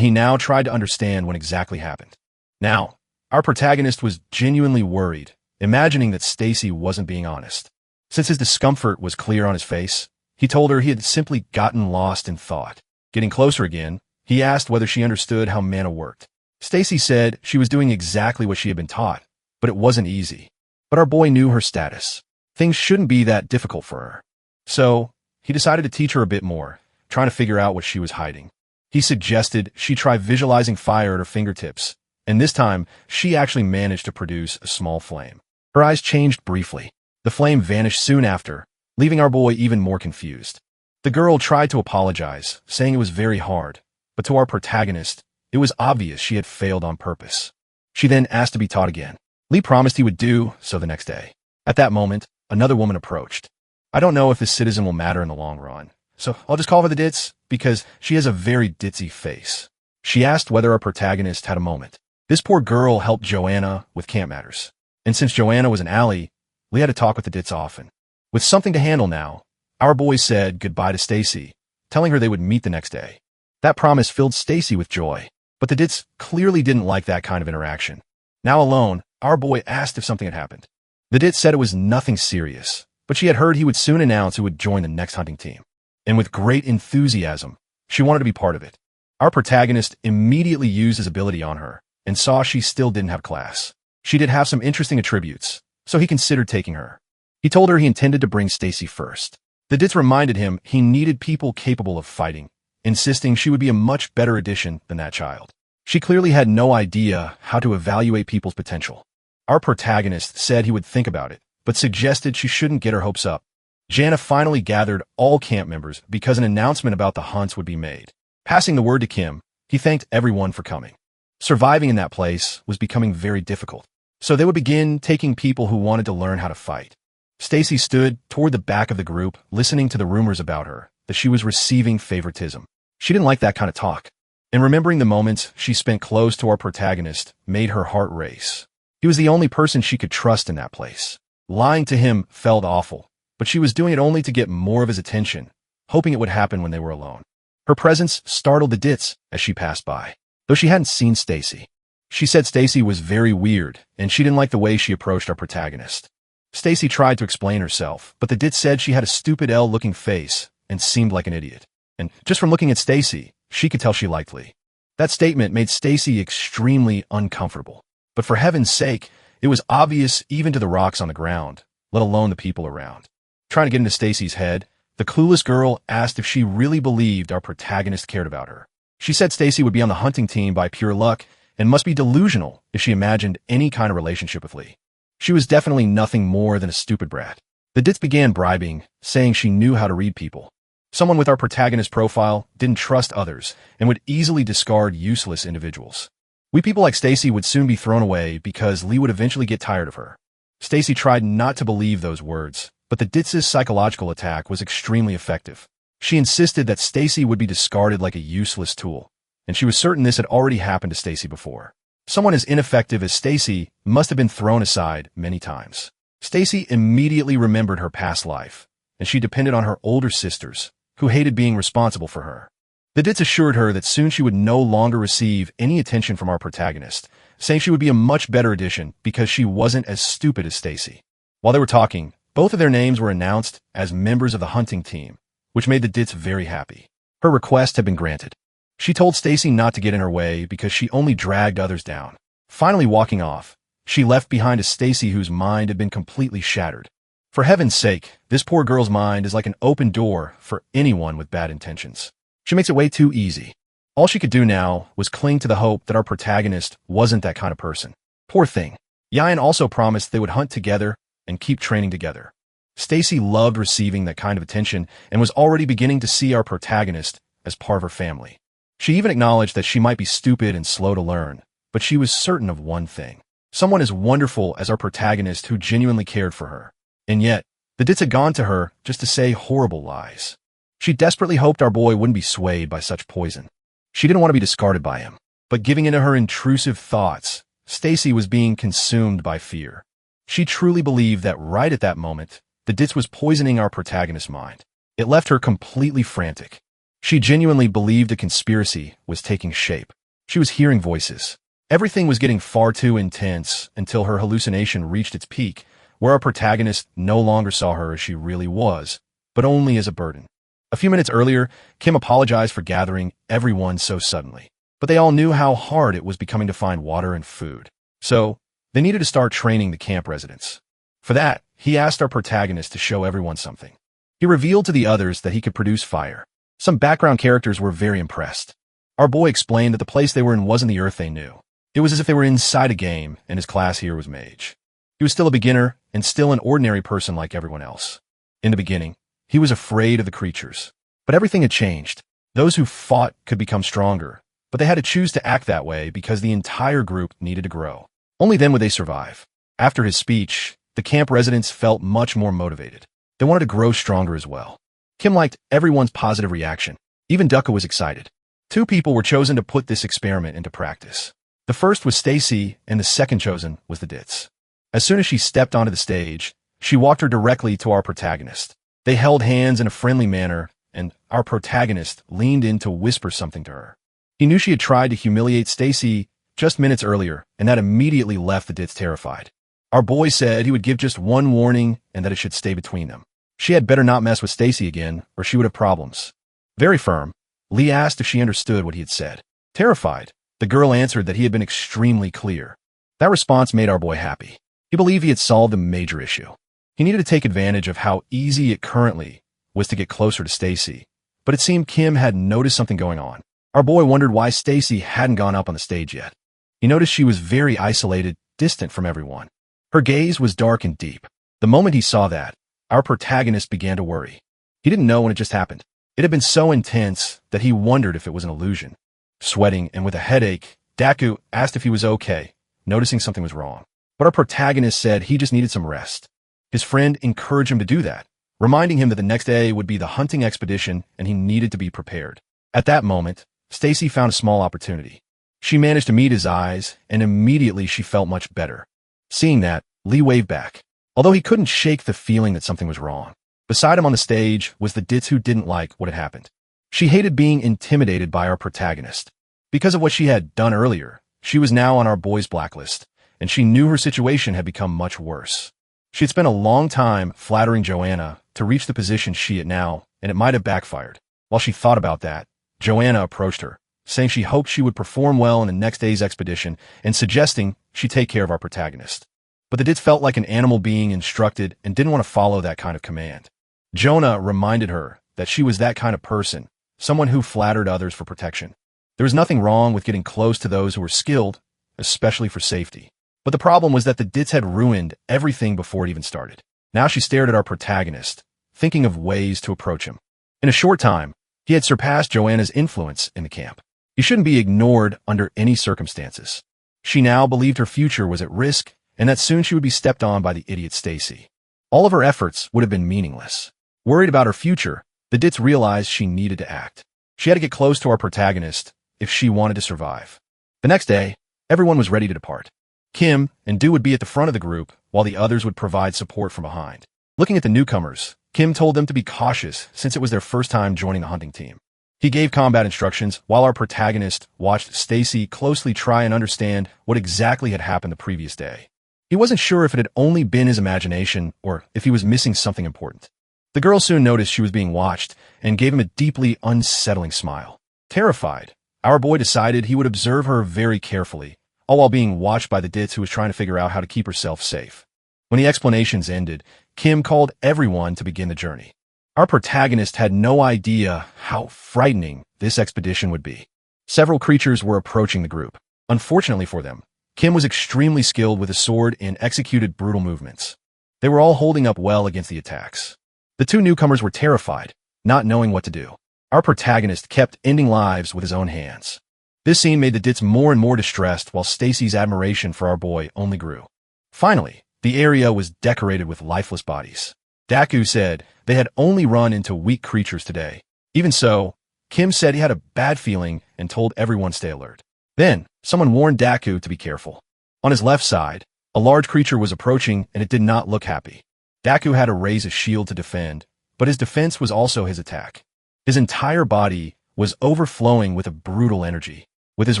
he now tried to understand what exactly happened. Now, our protagonist was genuinely worried, imagining that Stacy wasn't being honest. Since his discomfort was clear on his face, he told her he had simply gotten lost in thought. Getting closer again, he asked whether she understood how mana worked. Stacy said she was doing exactly what she had been taught, but it wasn't easy. But our boy knew her status. Things shouldn't be that difficult for her. So, he decided to teach her a bit more, trying to figure out what she was hiding. He suggested she try visualizing fire at her fingertips, and this time, she actually managed to produce a small flame. Her eyes changed briefly. The flame vanished soon after, leaving our boy even more confused. The girl tried to apologize, saying it was very hard, but to our protagonist, it was obvious she had failed on purpose. She then asked to be taught again. Lee promised he would do so the next day. At that moment, another woman approached. I don't know if this citizen will matter in the long run, so I'll just call her the Ditz, because she has a very ditzy face. She asked whether our protagonist had a moment. This poor girl helped Joanna with camp matters, and since Joanna was an ally, Lee had to talk with the Ditz often. With something to handle now, our boy said goodbye to Stacy, telling her they would meet the next day. That promise filled Stacy with joy, but the Ditz clearly didn't like that kind of interaction. Now alone, our boy asked if something had happened. The Ditz said it was nothing serious, but she had heard he would soon announce who would join the next hunting team. And with great enthusiasm, she wanted to be part of it. Our protagonist immediately used his ability on her, and saw she still didn't have class. She did have some interesting attributes, so he considered taking her. He told her he intended to bring Stacy first. The Ditz reminded him he needed people capable of fighting, insisting she would be a much better addition than that child. She clearly had no idea how to evaluate people's potential. Our protagonist said he would think about it, but suggested she shouldn't get her hopes up. Jana finally gathered all camp members because an announcement about the hunts would be made. Passing the word to Kim, he thanked everyone for coming. Surviving in that place was becoming very difficult, so they would begin taking people who wanted to learn how to fight. Stacy stood toward the back of the group, listening to the rumors about her, that she was receiving favoritism. She didn't like that kind of talk, and remembering the moments she spent close to our protagonist made her heart race. He was the only person she could trust in that place. Lying to him felt awful, but she was doing it only to get more of his attention, hoping it would happen when they were alone. Her presence startled the Ditz as she passed by, though she hadn't seen Stacy. She said Stacy was very weird, and she didn't like the way she approached our protagonist. Stacy tried to explain herself, but the Ditz said she had a stupid L-looking face and seemed like an idiot. And just from looking at Stacy, she could tell she liked Lee. That statement made Stacy extremely uncomfortable. But for heaven's sake, it was obvious even to the rocks on the ground, let alone the people around. Trying to get into Stacy's head, the clueless girl asked if she really believed our protagonist cared about her. She said Stacy would be on the hunting team by pure luck and must be delusional if she imagined any kind of relationship with Lee. She was definitely nothing more than a stupid brat. The Ditz began bribing, saying she knew how to read people. Someone with our protagonist profile didn't trust others and would easily discard useless individuals. We people like Stacy would soon be thrown away because Lee would eventually get tired of her. Stacy tried not to believe those words, but the Ditz's psychological attack was extremely effective. She insisted that Stacy would be discarded like a useless tool, and she was certain this had already happened to Stacy before. Someone as ineffective as Stacy must have been thrown aside many times. Stacy immediately remembered her past life, and she depended on her older sisters, who hated being responsible for her. The Ditz assured her that soon she would no longer receive any attention from our protagonist, saying she would be a much better addition because she wasn't as stupid as Stacy. While they were talking, both of their names were announced as members of the hunting team, which made the Ditz very happy. Her request had been granted. She told Stacy not to get in her way because she only dragged others down. Finally walking off, she left behind a Stacy whose mind had been completely shattered. For heaven's sake, this poor girl's mind is like an open door for anyone with bad intentions. She makes it way too easy. All she could do now was cling to the hope that our protagonist wasn't that kind of person. Poor thing. Yayan also promised they would hunt together and keep training together. Stacy loved receiving that kind of attention and was already beginning to see our protagonist as part of her family. She even acknowledged that she might be stupid and slow to learn, but she was certain of one thing. Someone as wonderful as our protagonist who genuinely cared for her. And yet, the Ditz had gone to her just to say horrible lies. She desperately hoped our boy wouldn't be swayed by such poison. She didn't want to be discarded by him, but giving into her intrusive thoughts, Stacy was being consumed by fear. She truly believed that right at that moment, the Ditz was poisoning our protagonist's mind. It left her completely frantic. She genuinely believed a conspiracy was taking shape. She was hearing voices. Everything was getting far too intense until her hallucination reached its peak, where our protagonist no longer saw her as she really was, but only as a burden. A few minutes earlier, Kim apologized for gathering everyone so suddenly, but they all knew how hard it was becoming to find water and food. So, they needed to start training the camp residents. For that, he asked our protagonist to show everyone something. He revealed to the others that he could produce fire. Some background characters were very impressed. Our boy explained that the place they were in wasn't the Earth they knew. It was as if they were inside a game, and his class here was mage. He was still a beginner, and still an ordinary person like everyone else. In the beginning, he was afraid of the creatures. But everything had changed. Those who fought could become stronger, but they had to choose to act that way because the entire group needed to grow. Only then would they survive. After his speech, the camp residents felt much more motivated. They wanted to grow stronger as well. Kim liked everyone's positive reaction. Even Dukkha was excited. 2 people were chosen to put this experiment into practice. The first was Stacy, and the second chosen was the Ditz. As soon as she stepped onto the stage, she walked her directly to our protagonist. They held hands in a friendly manner, and our protagonist leaned in to whisper something to her. He knew she had tried to humiliate Stacy just minutes earlier, and that immediately left the Ditz terrified. Our boy said he would give just one warning and that it should stay between them. She had better not mess with Stacy again, or she would have problems. Very firm, Lee asked if she understood what he had said. Terrified, the girl answered that he had been extremely clear. That response made our boy happy. He believed he had solved a major issue. He needed to take advantage of how easy it currently was to get closer to Stacy, but it seemed Kim had noticed something going on. Our boy wondered why Stacy hadn't gone up on the stage yet. He noticed she was very isolated, distant from everyone. Her gaze was dark and deep. The moment he saw that, our protagonist began to worry. He didn't know when it just happened. It had been so intense that he wondered if it was an illusion. Sweating and with a headache, Daku asked if he was okay, noticing something was wrong. But our protagonist said he just needed some rest. His friend encouraged him to do that, reminding him that the next day would be the hunting expedition and he needed to be prepared. At that moment, Stacy found a small opportunity. She managed to meet his eyes, and immediately she felt much better. Seeing that, Lee waved back, although he couldn't shake the feeling that something was wrong. Beside him on the stage was the Ditz who didn't like what had happened. She hated being intimidated by our protagonist. Because of what she had done earlier, she was now on our boy's blacklist, and she knew her situation had become much worse. She had spent a long time flattering Joanna to reach the position she had now, and it might have backfired. While she thought about that, Joanna approached her, saying she hoped she would perform well in the next day's expedition and suggesting she take care of our protagonist. But the Ditz felt like an animal being instructed and didn't want to follow that kind of command. Jonah reminded her that she was that kind of person, someone who flattered others for protection. There was nothing wrong with getting close to those who were skilled, especially for safety. But the problem was that the Ditz had ruined everything before it even started. Now she stared at our protagonist, thinking of ways to approach him. In a short time, he had surpassed Joanna's influence in the camp. He shouldn't be ignored under any circumstances. She now believed her future was at risk and that soon she would be stepped on by the idiot Stacy. All of her efforts would have been meaningless. Worried about her future, the Ditz realized she needed to act. She had to get close to our protagonist if she wanted to survive. The next day, everyone was ready to depart. Kim and Du would be at the front of the group, while the others would provide support from behind. Looking at the newcomers, Kim told them to be cautious since it was their first time joining the hunting team. He gave combat instructions while our protagonist watched Stacy closely try and understand what exactly had happened the previous day. He wasn't sure if it had only been his imagination or if he was missing something important. The girl soon noticed she was being watched and gave him a deeply unsettling smile. Terrified, our boy decided he would observe her very carefully, all while being watched by the Ditz who was trying to figure out how to keep herself safe. When the explanations ended, Kim called everyone to begin the journey. Our protagonist had no idea how frightening this expedition would be. Several creatures were approaching the group. Unfortunately for them, Kim was extremely skilled with a sword and executed brutal movements. They were all holding up well against the attacks. The 2 newcomers were terrified, not knowing what to do. Our protagonist kept ending lives with his own hands. This scene made the Ditz more and more distressed while Stacy's admiration for our boy only grew. Finally, the area was decorated with lifeless bodies. Daku said they had only run into weak creatures today. Even so, Kim said he had a bad feeling and told everyone to stay alert. Then, someone warned Daku to be careful. On his left side, a large creature was approaching and it did not look happy. Daku had to raise a shield to defend, but his defense was also his attack. His entire body was overflowing with a brutal energy. With his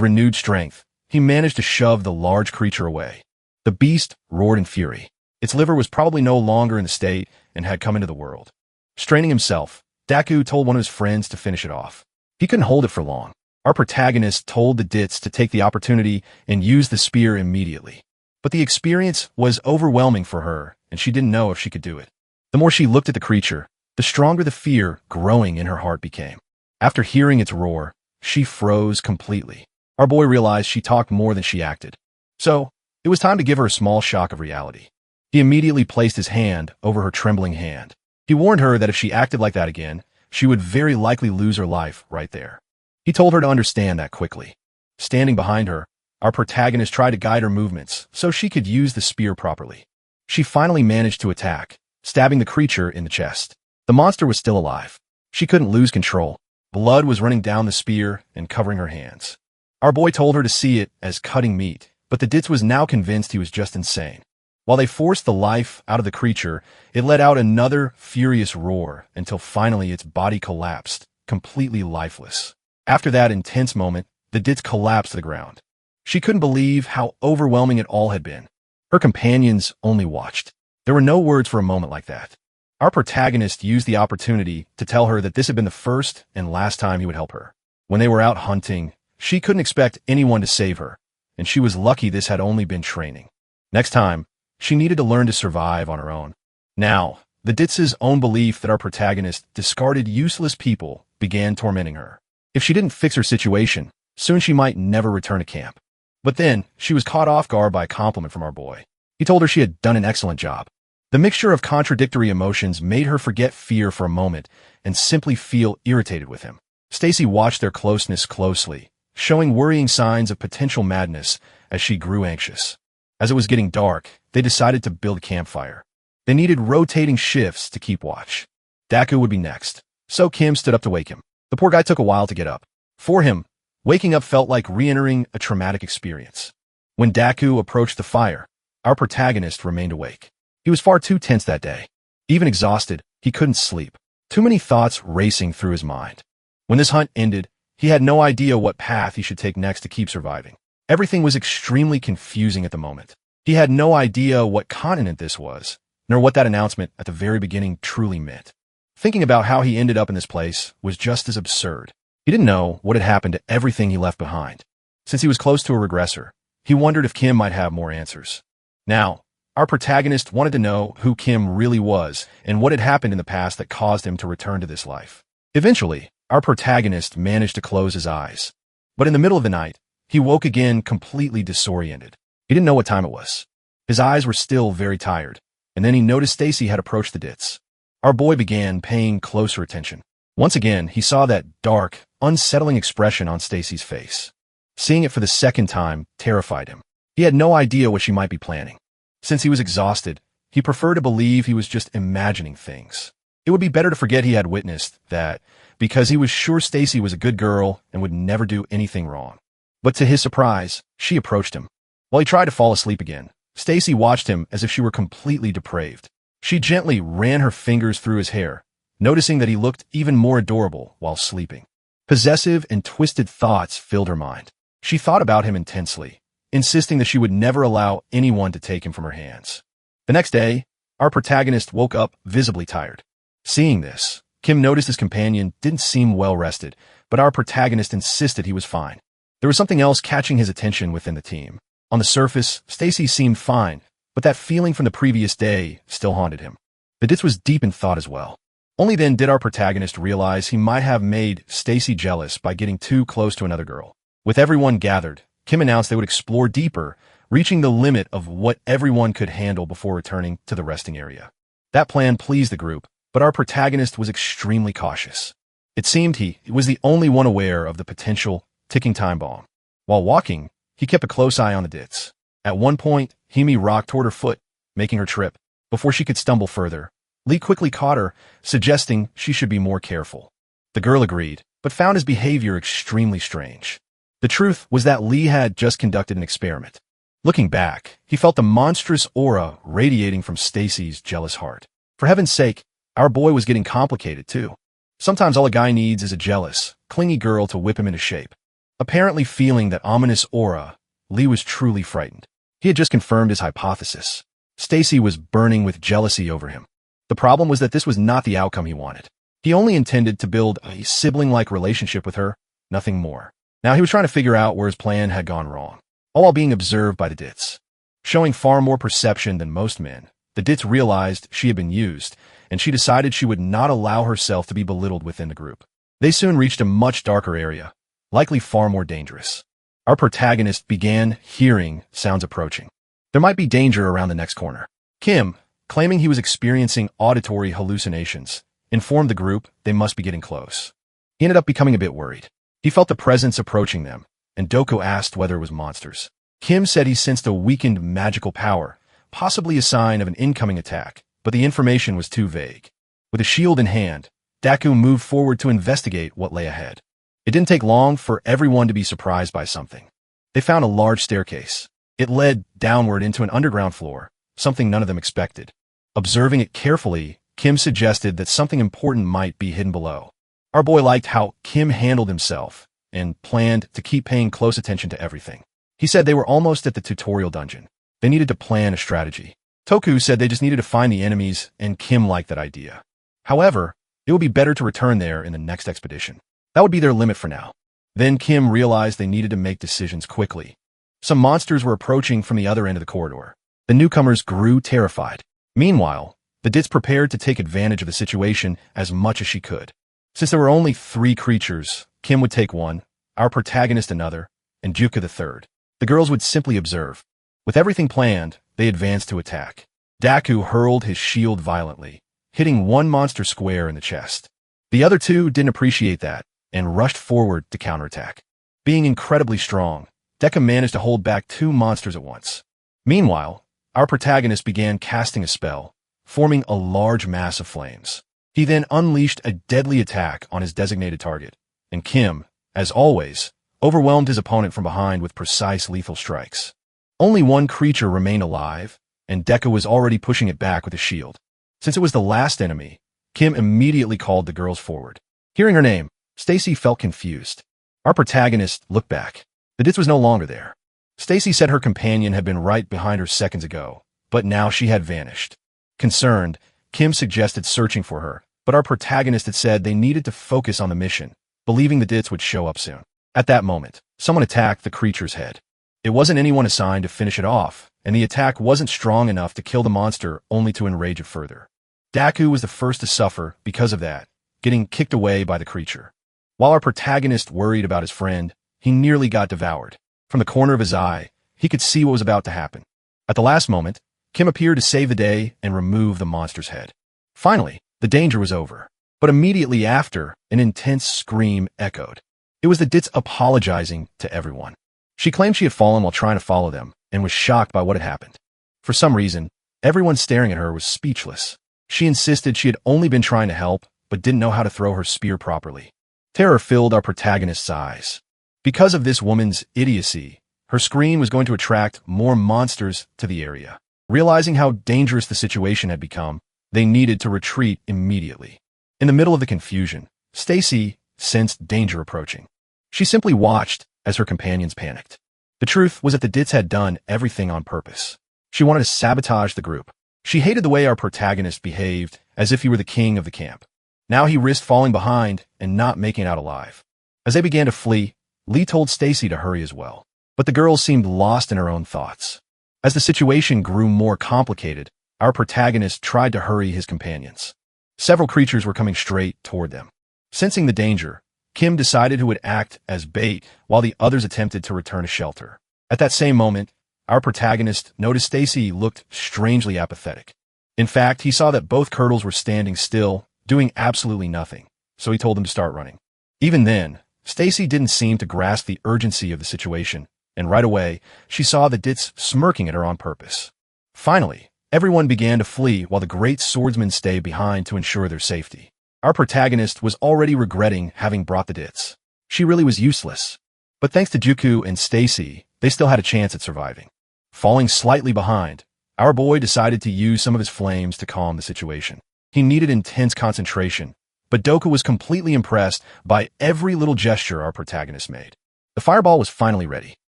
renewed strength, he managed to shove the large creature away. The beast roared in fury. Its liver was probably no longer in the state and had come into the world. Straining himself, Daku told one of his friends to finish it off. He couldn't hold it for long. Our protagonist told the Dits to take the opportunity and use the spear immediately. But the experience was overwhelming for her, and she didn't know if she could do it. The more she looked at the creature, the stronger the fear growing in her heart became. After hearing its roar, she froze completely. Our boy realized she talked more than she acted. So, it was time to give her a small shock of reality. He immediately placed his hand over her trembling hand. He warned her that if she acted like that again, she would very likely lose her life right there. He told her to understand that quickly. Standing behind her, our protagonist tried to guide her movements so she could use the spear properly. She finally managed to attack, stabbing the creature in the chest. The monster was still alive. She couldn't lose control. Blood was running down the spear and covering her hands. Our boy told her to see it as cutting meat, but the Dits was now convinced he was just insane. While they forced the life out of the creature, it let out another furious roar until finally its body collapsed, completely lifeless. After that intense moment, the Dits collapsed to the ground. She couldn't believe how overwhelming it all had been. Her companions only watched. There were no words for a moment like that. Our protagonist used the opportunity to tell her that this had been the first and last time he would help her. When they were out hunting, she couldn't expect anyone to save her, and she was lucky this had only been training. Next time, she needed to learn to survive on her own. Now, the Dits' own belief that our protagonist discarded useless people began tormenting her. If she didn't fix her situation, soon she might never return to camp. But then, she was caught off guard by a compliment from our boy. He told her she had done an excellent job. The mixture of contradictory emotions made her forget fear for a moment and simply feel irritated with him. Stacy watched their closeness closely, showing worrying signs of potential madness as she grew anxious. As it was getting dark, they decided to build a campfire. They needed rotating shifts to keep watch. Daku would be next, so Kim stood up to wake him. The poor guy took a while to get up. For him, waking up felt like re-entering a traumatic experience. When Daku approached the fire, our protagonist remained awake. He was far too tense that day. Even exhausted, he couldn't sleep. Too many thoughts racing through his mind. When this hunt ended, he had no idea what path he should take next to keep surviving. Everything was extremely confusing at the moment. He had no idea what continent this was, nor what that announcement at the very beginning truly meant. Thinking about how he ended up in this place was just as absurd. He didn't know what had happened to everything he left behind. Since he was close to a regressor, he wondered if Kim might have more answers. Now, our protagonist wanted to know who Kim really was and what had happened in the past that caused him to return to this life. Eventually, our protagonist managed to close his eyes. But in the middle of the night, he woke again completely disoriented. He didn't know what time it was. His eyes were still very tired, and then he noticed Stacy had approached the Dits. Our boy began paying closer attention. Once again, he saw that dark, unsettling expression on Stacy's face. Seeing it for the second time terrified him. He had no idea what she might be planning. Since he was exhausted, he preferred to believe he was just imagining things. It would be better to forget he had witnessed that, because he was sure Stacy was a good girl and would never do anything wrong. But to his surprise, she approached him. While he tried to fall asleep again, Stacy watched him as if she were completely depraved. She gently ran her fingers through his hair, noticing that he looked even more adorable while sleeping. Possessive and twisted thoughts filled her mind. She thought about him intensely, insisting that she would never allow anyone to take him from her hands. The next day, our protagonist woke up visibly tired. Seeing this, Kim noticed his companion didn't seem well rested, but our protagonist insisted he was fine. There was something else catching his attention within the team. On the surface, Stacy seemed fine, but that feeling from the previous day still haunted him. The Dits was deep in thought as well. Only then did our protagonist realize he might have made Stacy jealous by getting too close to another girl. With everyone gathered, Kim announced they would explore deeper, reaching the limit of what everyone could handle before returning to the resting area. That plan pleased the group, but our protagonist was extremely cautious. It seemed he was the only one aware of the potential ticking time bomb. While walking, he kept a close eye on the Dits. At one point, Himi rocked toward her foot, making her trip. Before she could stumble further, Lee quickly caught her, suggesting she should be more careful. The girl agreed, but found his behavior extremely strange. The truth was that Lee had just conducted an experiment. Looking back, he felt the monstrous aura radiating from Stacy's jealous heart. For heaven's sake, Our boy was getting complicated, too. Sometimes all a guy needs is a jealous, clingy girl to whip him into shape. Apparently feeling that ominous aura, Lee was truly frightened. He had just confirmed his hypothesis. Stacy was burning with jealousy over him. The problem was that this was not the outcome he wanted. He only intended to build a sibling-like relationship with her, nothing more. Now he was trying to figure out where his plan had gone wrong, all while being observed by the Dits. Showing far more perception than most men, the Dits realized she had been used, and she decided she would not allow herself to be belittled within the group. They soon reached a much darker area, likely far more dangerous. Our protagonist began hearing sounds approaching. There might be danger around the next corner. Kim, claiming he was experiencing auditory hallucinations, informed the group they must be getting close. He ended up becoming a bit worried. He felt the presence approaching them, and Doko asked whether it was monsters. Kim said he sensed a weakened magical power, possibly a sign of an incoming attack, but the information was too vague. With a shield in hand, Daku moved forward to investigate what lay ahead. It didn't take long for everyone to be surprised by something. They found a large staircase. It led downward into an underground floor, something none of them expected. Observing it carefully, Kim suggested that something important might be hidden below. Our boy liked how Kim handled himself and planned to keep paying close attention to everything. He said they were almost at the tutorial dungeon. They needed to plan a strategy. Toku said they just needed to find the enemies, and Kim liked that idea. However, it would be better to return there in the next expedition. That would be their limit for now. Then Kim realized they needed to make decisions quickly. Some monsters were approaching from the other end of the corridor. The newcomers grew terrified. Meanwhile, the Dits prepared to take advantage of the situation as much as she could. Since there were only 3 creatures, Kim would take one, our protagonist another, and Juka the third. The girls would simply observe. With everything planned, they advanced to attack. Daku hurled his shield violently, hitting one monster square in the chest. The other 2 didn't appreciate that, and rushed forward to counterattack. Being incredibly strong, Deku managed to hold back 2 monsters at once. Meanwhile, our protagonist began casting a spell, forming a large mass of flames. He then unleashed a deadly attack on his designated target, and Kim, as always, overwhelmed his opponent from behind with precise lethal strikes. Only one creature remained alive, and Deku was already pushing it back with a shield. Since it was the last enemy, Kim immediately called the girls forward. Hearing her name, Stacy felt confused. Our protagonist looked back. The Dits was no longer there. Stacy said her companion had been right behind her seconds ago, but now she had vanished. Concerned, Kim suggested searching for her, but our protagonist had said they needed to focus on the mission, believing the Dits would show up soon. At that moment, someone attacked the creature's head. It wasn't anyone assigned to finish it off, and the attack wasn't strong enough to kill the monster, only to enrage it further. Daku was the first to suffer because of that, getting kicked away by the creature. While our protagonist worried about his friend, he nearly got devoured. From the corner of his eye, he could see what was about to happen. At the last moment, Kim appeared to save the day and remove the monster's head. Finally, the danger was over. But immediately after, an intense scream echoed. It was the Dits apologizing to everyone. She claimed she had fallen while trying to follow them, and was shocked by what had happened. For some reason, everyone staring at her was speechless. She insisted she had only been trying to help, but didn't know how to throw her spear properly. Terror filled our protagonist's eyes. Because of this woman's idiocy, her scream was going to attract more monsters to the area. Realizing how dangerous the situation had become, they needed to retreat immediately. In the middle of the confusion, Stacy sensed danger approaching. She simply watched as her companions panicked. The truth was that the Dits had done everything on purpose. She wanted to sabotage the group. She hated the way our protagonist behaved, as if he were the king of the camp. Now he risked falling behind and not making it out alive. As they began to flee, Lee told Stacy to hurry as well. But the girl seemed lost in her own thoughts. As the situation grew more complicated, our protagonist tried to hurry his companions. Several creatures were coming straight toward them. Sensing the danger, Kim decided who would act as bait while the others attempted to return to shelter. At that same moment, our protagonist noticed Stacy looked strangely apathetic. In fact, he saw that both Curdles were standing still, doing absolutely nothing, so he told them to start running. Even then, Stacy didn't seem to grasp the urgency of the situation, and right away, she saw the Dits smirking at her on purpose. Finally, everyone began to flee while the great swordsman stayed behind to ensure their safety. Our protagonist was already regretting having brought the Dits. She really was useless. But thanks to Juku and Stacy, they still had a chance at surviving. Falling slightly behind, our boy decided to use some of his flames to calm the situation. He needed intense concentration, but Doka was completely impressed by every little gesture our protagonist made. The fireball was finally ready.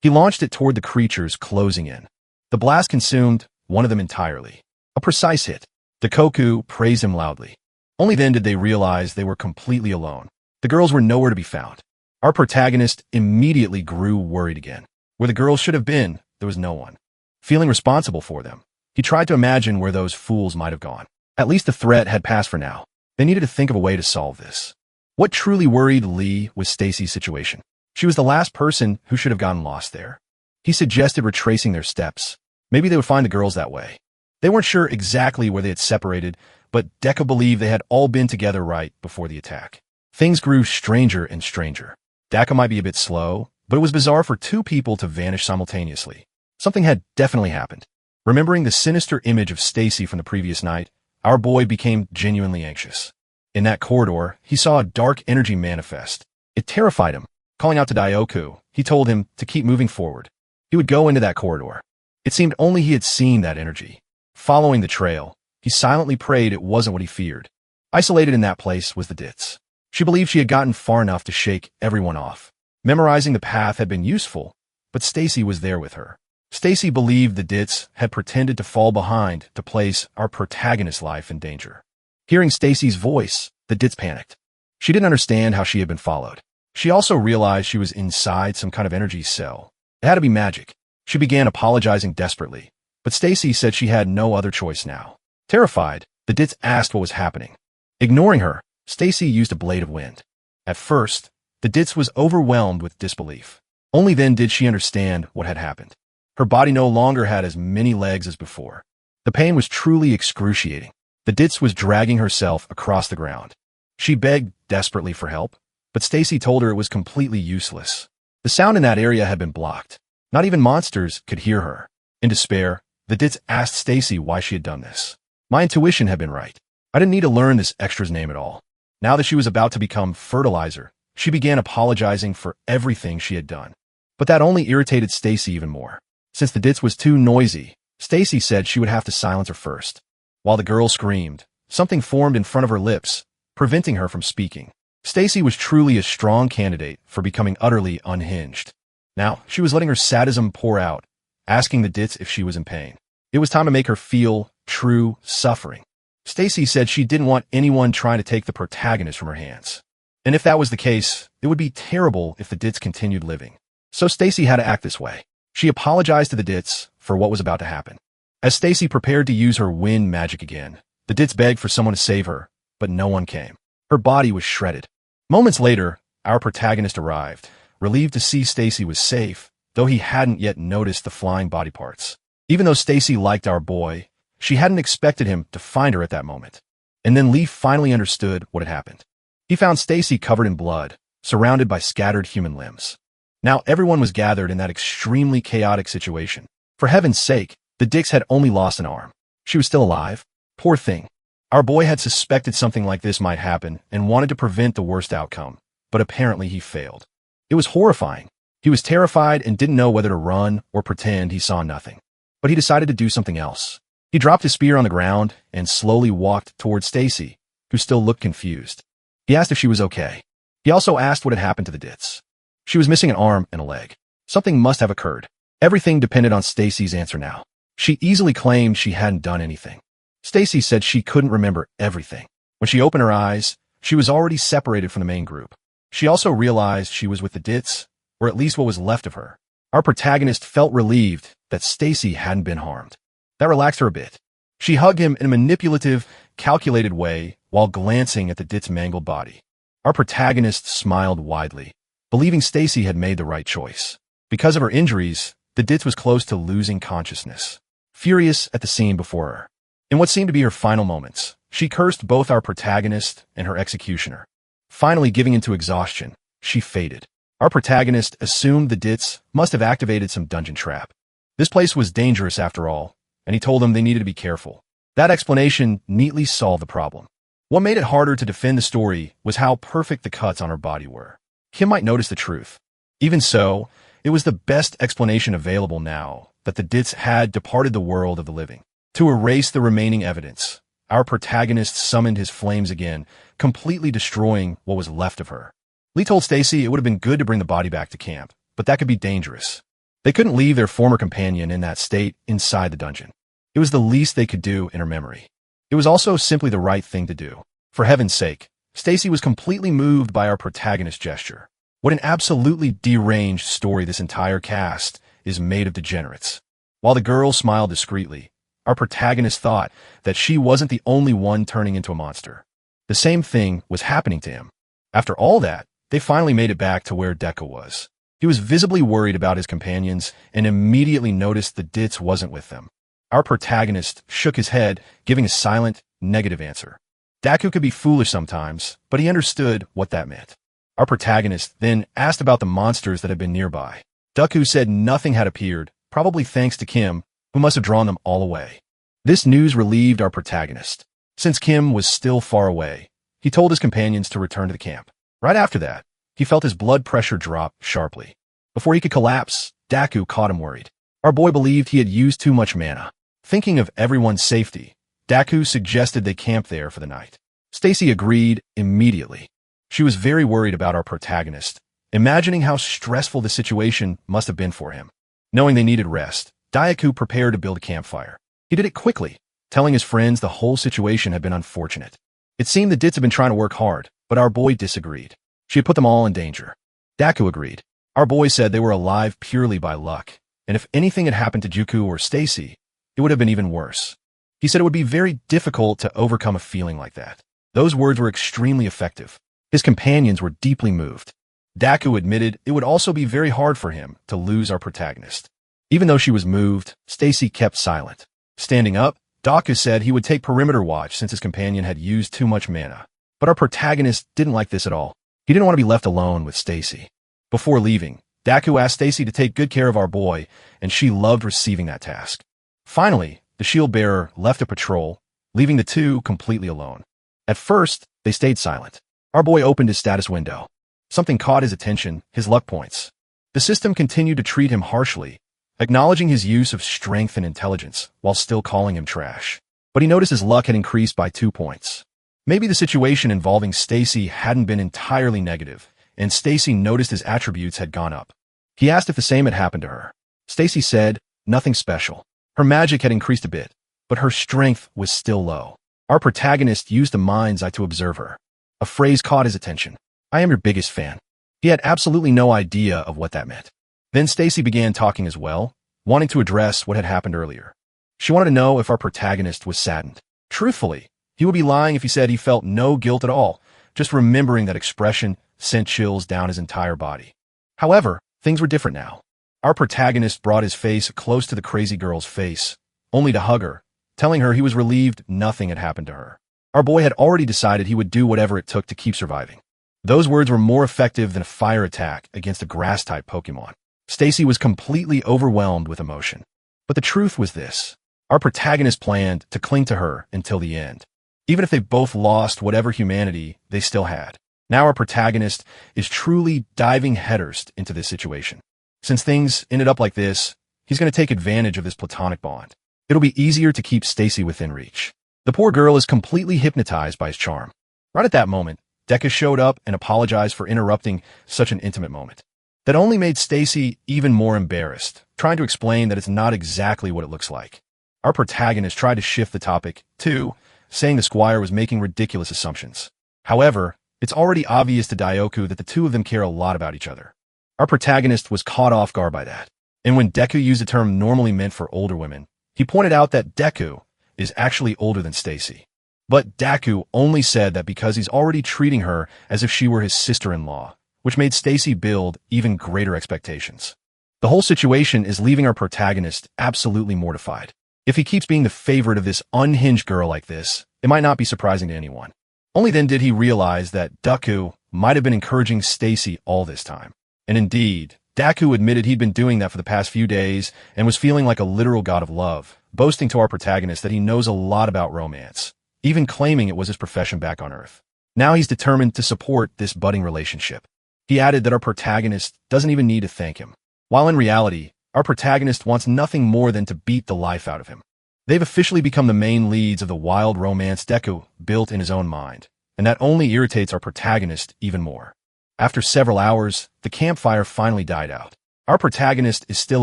He launched it toward the creatures closing in. The blast consumed one of them entirely. A precise hit. Dakoku praised him loudly. Only then did they realize they were completely alone. The girls were nowhere to be found. Our protagonist immediately grew worried again. Where the girls should have been, there was no one. Feeling responsible for them, he tried to imagine where those fools might have gone. At least the threat had passed for now. They needed to think of a way to solve this. What truly worried Lee was Stacy's situation. She was the last person who should have gotten lost there. He suggested retracing their steps. Maybe they would find the girls that way. They weren't sure exactly where they had separated, but Deka believed they had all been together right before the attack. Things grew stranger and stranger. Deka might be a bit slow, but it was bizarre for two people to vanish simultaneously. Something had definitely happened. Remembering the sinister image of Stacy from the previous night, our boy became genuinely anxious. In that corridor, he saw a dark energy manifest. It terrified him. Calling out to Daioku, he told him to keep moving forward. He would go into that corridor. It seemed only he had seen that energy. Following the trail, he silently prayed it wasn't what he feared. Isolated in that place was the Ditz. She believed she had gotten far enough to shake everyone off. Memorizing the path had been useful, but Stacy was there with her. Stacy believed the Ditz had pretended to fall behind to place our protagonist's life in danger. Hearing Stacy's voice, the Ditz panicked. She didn't understand how she had been followed. She also realized she was inside some kind of energy cell. It had to be magic. She began apologizing desperately, but Stacy said she had no other choice now. Terrified, the Ditz asked what was happening. Ignoring her, Stacy used a blade of wind. At first, the Ditz was overwhelmed with disbelief. Only then did she understand what had happened. Her body no longer had as many legs as before. The pain was truly excruciating. The Ditz was dragging herself across the ground. She begged desperately for help, but Stacy told her it was completely useless. The sound in that area had been blocked. Not even monsters could hear her. In despair, the Ditz asked Stacy why she had done this. My intuition had been right. I didn't need to learn this extra's name at all. Now that she was about to become fertilizer, she began apologizing for everything she had done. But that only irritated Stacy even more. Since the Ditz was too noisy, Stacy said she would have to silence her first. While the girl screamed, something formed in front of her lips, preventing her from speaking. Stacy was truly a strong candidate for becoming utterly unhinged. Now, she was letting her sadism pour out, asking the Ditz if she was in pain. It was time to make her feel true suffering. Stacy said she didn't want anyone trying to take the protagonist from her hands. And if that was the case, it would be terrible if the Ditz continued living. So Stacy had to act this way. She apologized to the Ditz for what was about to happen. As Stacy prepared to use her wind magic again, the Ditz begged for someone to save her, but no one came. Her body was shredded. Moments later, our protagonist arrived, relieved to see Stacy was safe, though he hadn't yet noticed the flying body parts. Even though Stacy liked our boy, she hadn't expected him to find her at that moment. And then Lee finally understood what had happened. He found Stacy covered in blood, surrounded by scattered human limbs. Now everyone was gathered in that extremely chaotic situation. For heaven's sake, the Dix had only lost an arm. She was still alive. Poor thing. Our boy had suspected something like this might happen and wanted to prevent the worst outcome, but apparently he failed. It was horrifying. He was terrified and didn't know whether to run or pretend he saw nothing. But he decided to do something else. He dropped his spear on the ground and slowly walked toward Stacy, who still looked confused. He asked if she was okay. He also asked what had happened to the Ditz. She was missing an arm and a leg. Something must have occurred. Everything depended on Stacy's answer now. She easily claimed she hadn't done anything. Stacy said she couldn't remember everything. When she opened her eyes, she was already separated from the main group. She also realized she was with the Ditz, or at least what was left of her. Our protagonist felt relieved that Stacy hadn't been harmed. That relaxed her a bit. She hugged him in a manipulative, calculated way while glancing at the Ditz mangled body. Our protagonist smiled widely, believing Stacy had made the right choice. Because of her injuries, the Ditz was close to losing consciousness. Furious at the scene before her. In what seemed to be her final moments, she cursed both our protagonist and her executioner. Finally giving into exhaustion, she faded. Our protagonist assumed the Ditz must have activated some dungeon trap. This place was dangerous after all, and he told them they needed to be careful. That explanation neatly solved the problem. What made it harder to defend the story was how perfect the cuts on her body were. Kim might notice the truth. Even so, it was the best explanation available now that the Ditz had departed the world of the living. To erase the remaining evidence, our protagonist summoned his flames again, completely destroying what was left of her. Lee told Stacy it would have been good to bring the body back to camp, but that could be dangerous. They couldn't leave their former companion in that state inside the dungeon. It was the least they could do in her memory. It was also simply the right thing to do. For heaven's sake, Stacy was completely moved by our protagonist's gesture. What an absolutely deranged story this entire cast is made of degenerates. While the girl smiled discreetly, our protagonist thought that she wasn't the only one turning into a monster. The same thing was happening to him. After all that, they finally made it back to where Deku was. He was visibly worried about his companions and immediately noticed the Ditz wasn't with them. Our protagonist shook his head, giving a silent, negative answer. Deku could be foolish sometimes, but he understood what that meant. Our protagonist then asked about the monsters that had been nearby. Deku said nothing had appeared, probably thanks to Kim, who must have drawn them all away. This news relieved our protagonist. Since Kim was still far away, he told his companions to return to the camp. Right after that, he felt his blood pressure drop sharply. Before he could collapse, Deku caught him worried. Our boy believed he had used too much mana. Thinking of everyone's safety, Deku suggested they camp there for the night. Stacy agreed immediately. She was very worried about our protagonist, imagining how stressful the situation must have been for him. Knowing they needed rest, Deku prepared to build a campfire. He did it quickly, telling his friends the whole situation had been unfortunate. It seemed the Ditz had been trying to work hard, but our boy disagreed. She had put them all in danger. Deku agreed. Our boy said they were alive purely by luck, and if anything had happened to Juku or Stacy, it would have been even worse. He said it would be very difficult to overcome a feeling like that. Those words were extremely effective. His companions were deeply moved. Deku admitted it would also be very hard for him to lose our protagonist. Even though she was moved, Stacy kept silent. Standing up, Deku said he would take perimeter watch since his companion had used too much mana. But our protagonist didn't like this at all. He didn't want to be left alone with Stacy. Before leaving, Deku asked Stacy to take good care of our boy, and she loved receiving that task. Finally, the shield bearer left a patrol, leaving the two completely alone. At first, they stayed silent. Our boy opened his status window. Something caught his attention, his luck points. The system continued to treat him harshly, acknowledging his use of strength and intelligence while still calling him trash. But he noticed his luck had increased by 2 points. Maybe the situation involving Stacy hadn't been entirely negative, and Stacy noticed his attributes had gone up. He asked if the same had happened to her. Stacy said, nothing special. Her magic had increased a bit, but her strength was still low. Our protagonist used the mind's eye to observe her. A phrase caught his attention. I am your biggest fan. He had absolutely no idea of what that meant. Then Stacy began talking as well, wanting to address what had happened earlier. She wanted to know if our protagonist was saddened. Truthfully, he would be lying if he said he felt no guilt at all. Just remembering that expression sent chills down his entire body. However, things were different now. Our protagonist brought his face close to the crazy girl's face, only to hug her, telling her he was relieved nothing had happened to her. Our boy had already decided he would do whatever it took to keep surviving. Those words were more effective than a fire attack against a grass-type Pokemon. Stacy was completely overwhelmed with emotion. But the truth was this. Our protagonist planned to cling to her until the end, even if they both lost whatever humanity they still had. Now our protagonist is truly diving headfirst into this situation. Since things ended up like this, he's going to take advantage of this platonic bond. It'll be easier to keep Stacy within reach. The poor girl is completely hypnotized by his charm. Right at that moment, Deku showed up and apologized for interrupting such an intimate moment. That only made Stacy even more embarrassed, trying to explain that it's not exactly what it looks like. Our protagonist tried to shift the topic, too, saying the squire was making ridiculous assumptions. However, it's already obvious to Daioku that the two of them care a lot about each other. Our protagonist was caught off guard by that. And when Deku used a term normally meant for older women, he pointed out that Deku is actually older than Stacy. But Deku only said that because he's already treating her as if she were his sister-in-law, which made Stacy build even greater expectations. The whole situation is leaving our protagonist absolutely mortified. If he keeps being the favorite of this unhinged girl like this, it might not be surprising to anyone. Only then did he realize that Deku might have been encouraging Stacy all this time. And indeed, Deku admitted he'd been doing that for the past few days and was feeling like a literal god of love, boasting to our protagonist that he knows a lot about romance, even claiming it was his profession back on Earth. Now he's determined to support this budding relationship. He added that our protagonist doesn't even need to thank him, while in reality, our protagonist wants nothing more than to beat the life out of him. They've officially become the main leads of the wild romance Deku built in his own mind, and that only irritates our protagonist even more. After several hours, the campfire finally died out. Our protagonist is still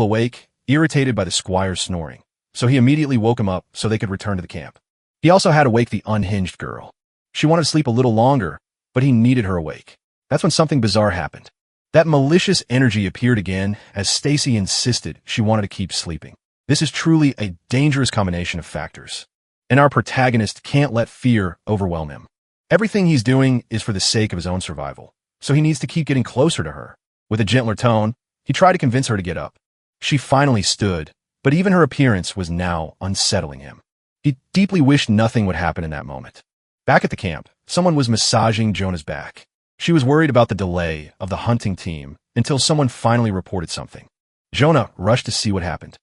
awake, irritated by the squire's snoring, so he immediately woke him up so they could return to the camp. He also had to wake the unhinged girl. She wanted to sleep a little longer, but he needed her awake. That's when something bizarre happened. That malicious energy appeared again as Stacy insisted she wanted to keep sleeping. This is truly a dangerous combination of factors, and our protagonist can't let fear overwhelm him. Everything he's doing is for the sake of his own survival, so he needs to keep getting closer to her. With a gentler tone, he tried to convince her to get up. She finally stood, but even her appearance was now unsettling him. He deeply wished nothing would happen in that moment. Back at the camp, someone was massaging Jonah's back. She was worried about the delay of the hunting team until someone finally reported something. Jonah rushed to see what happened.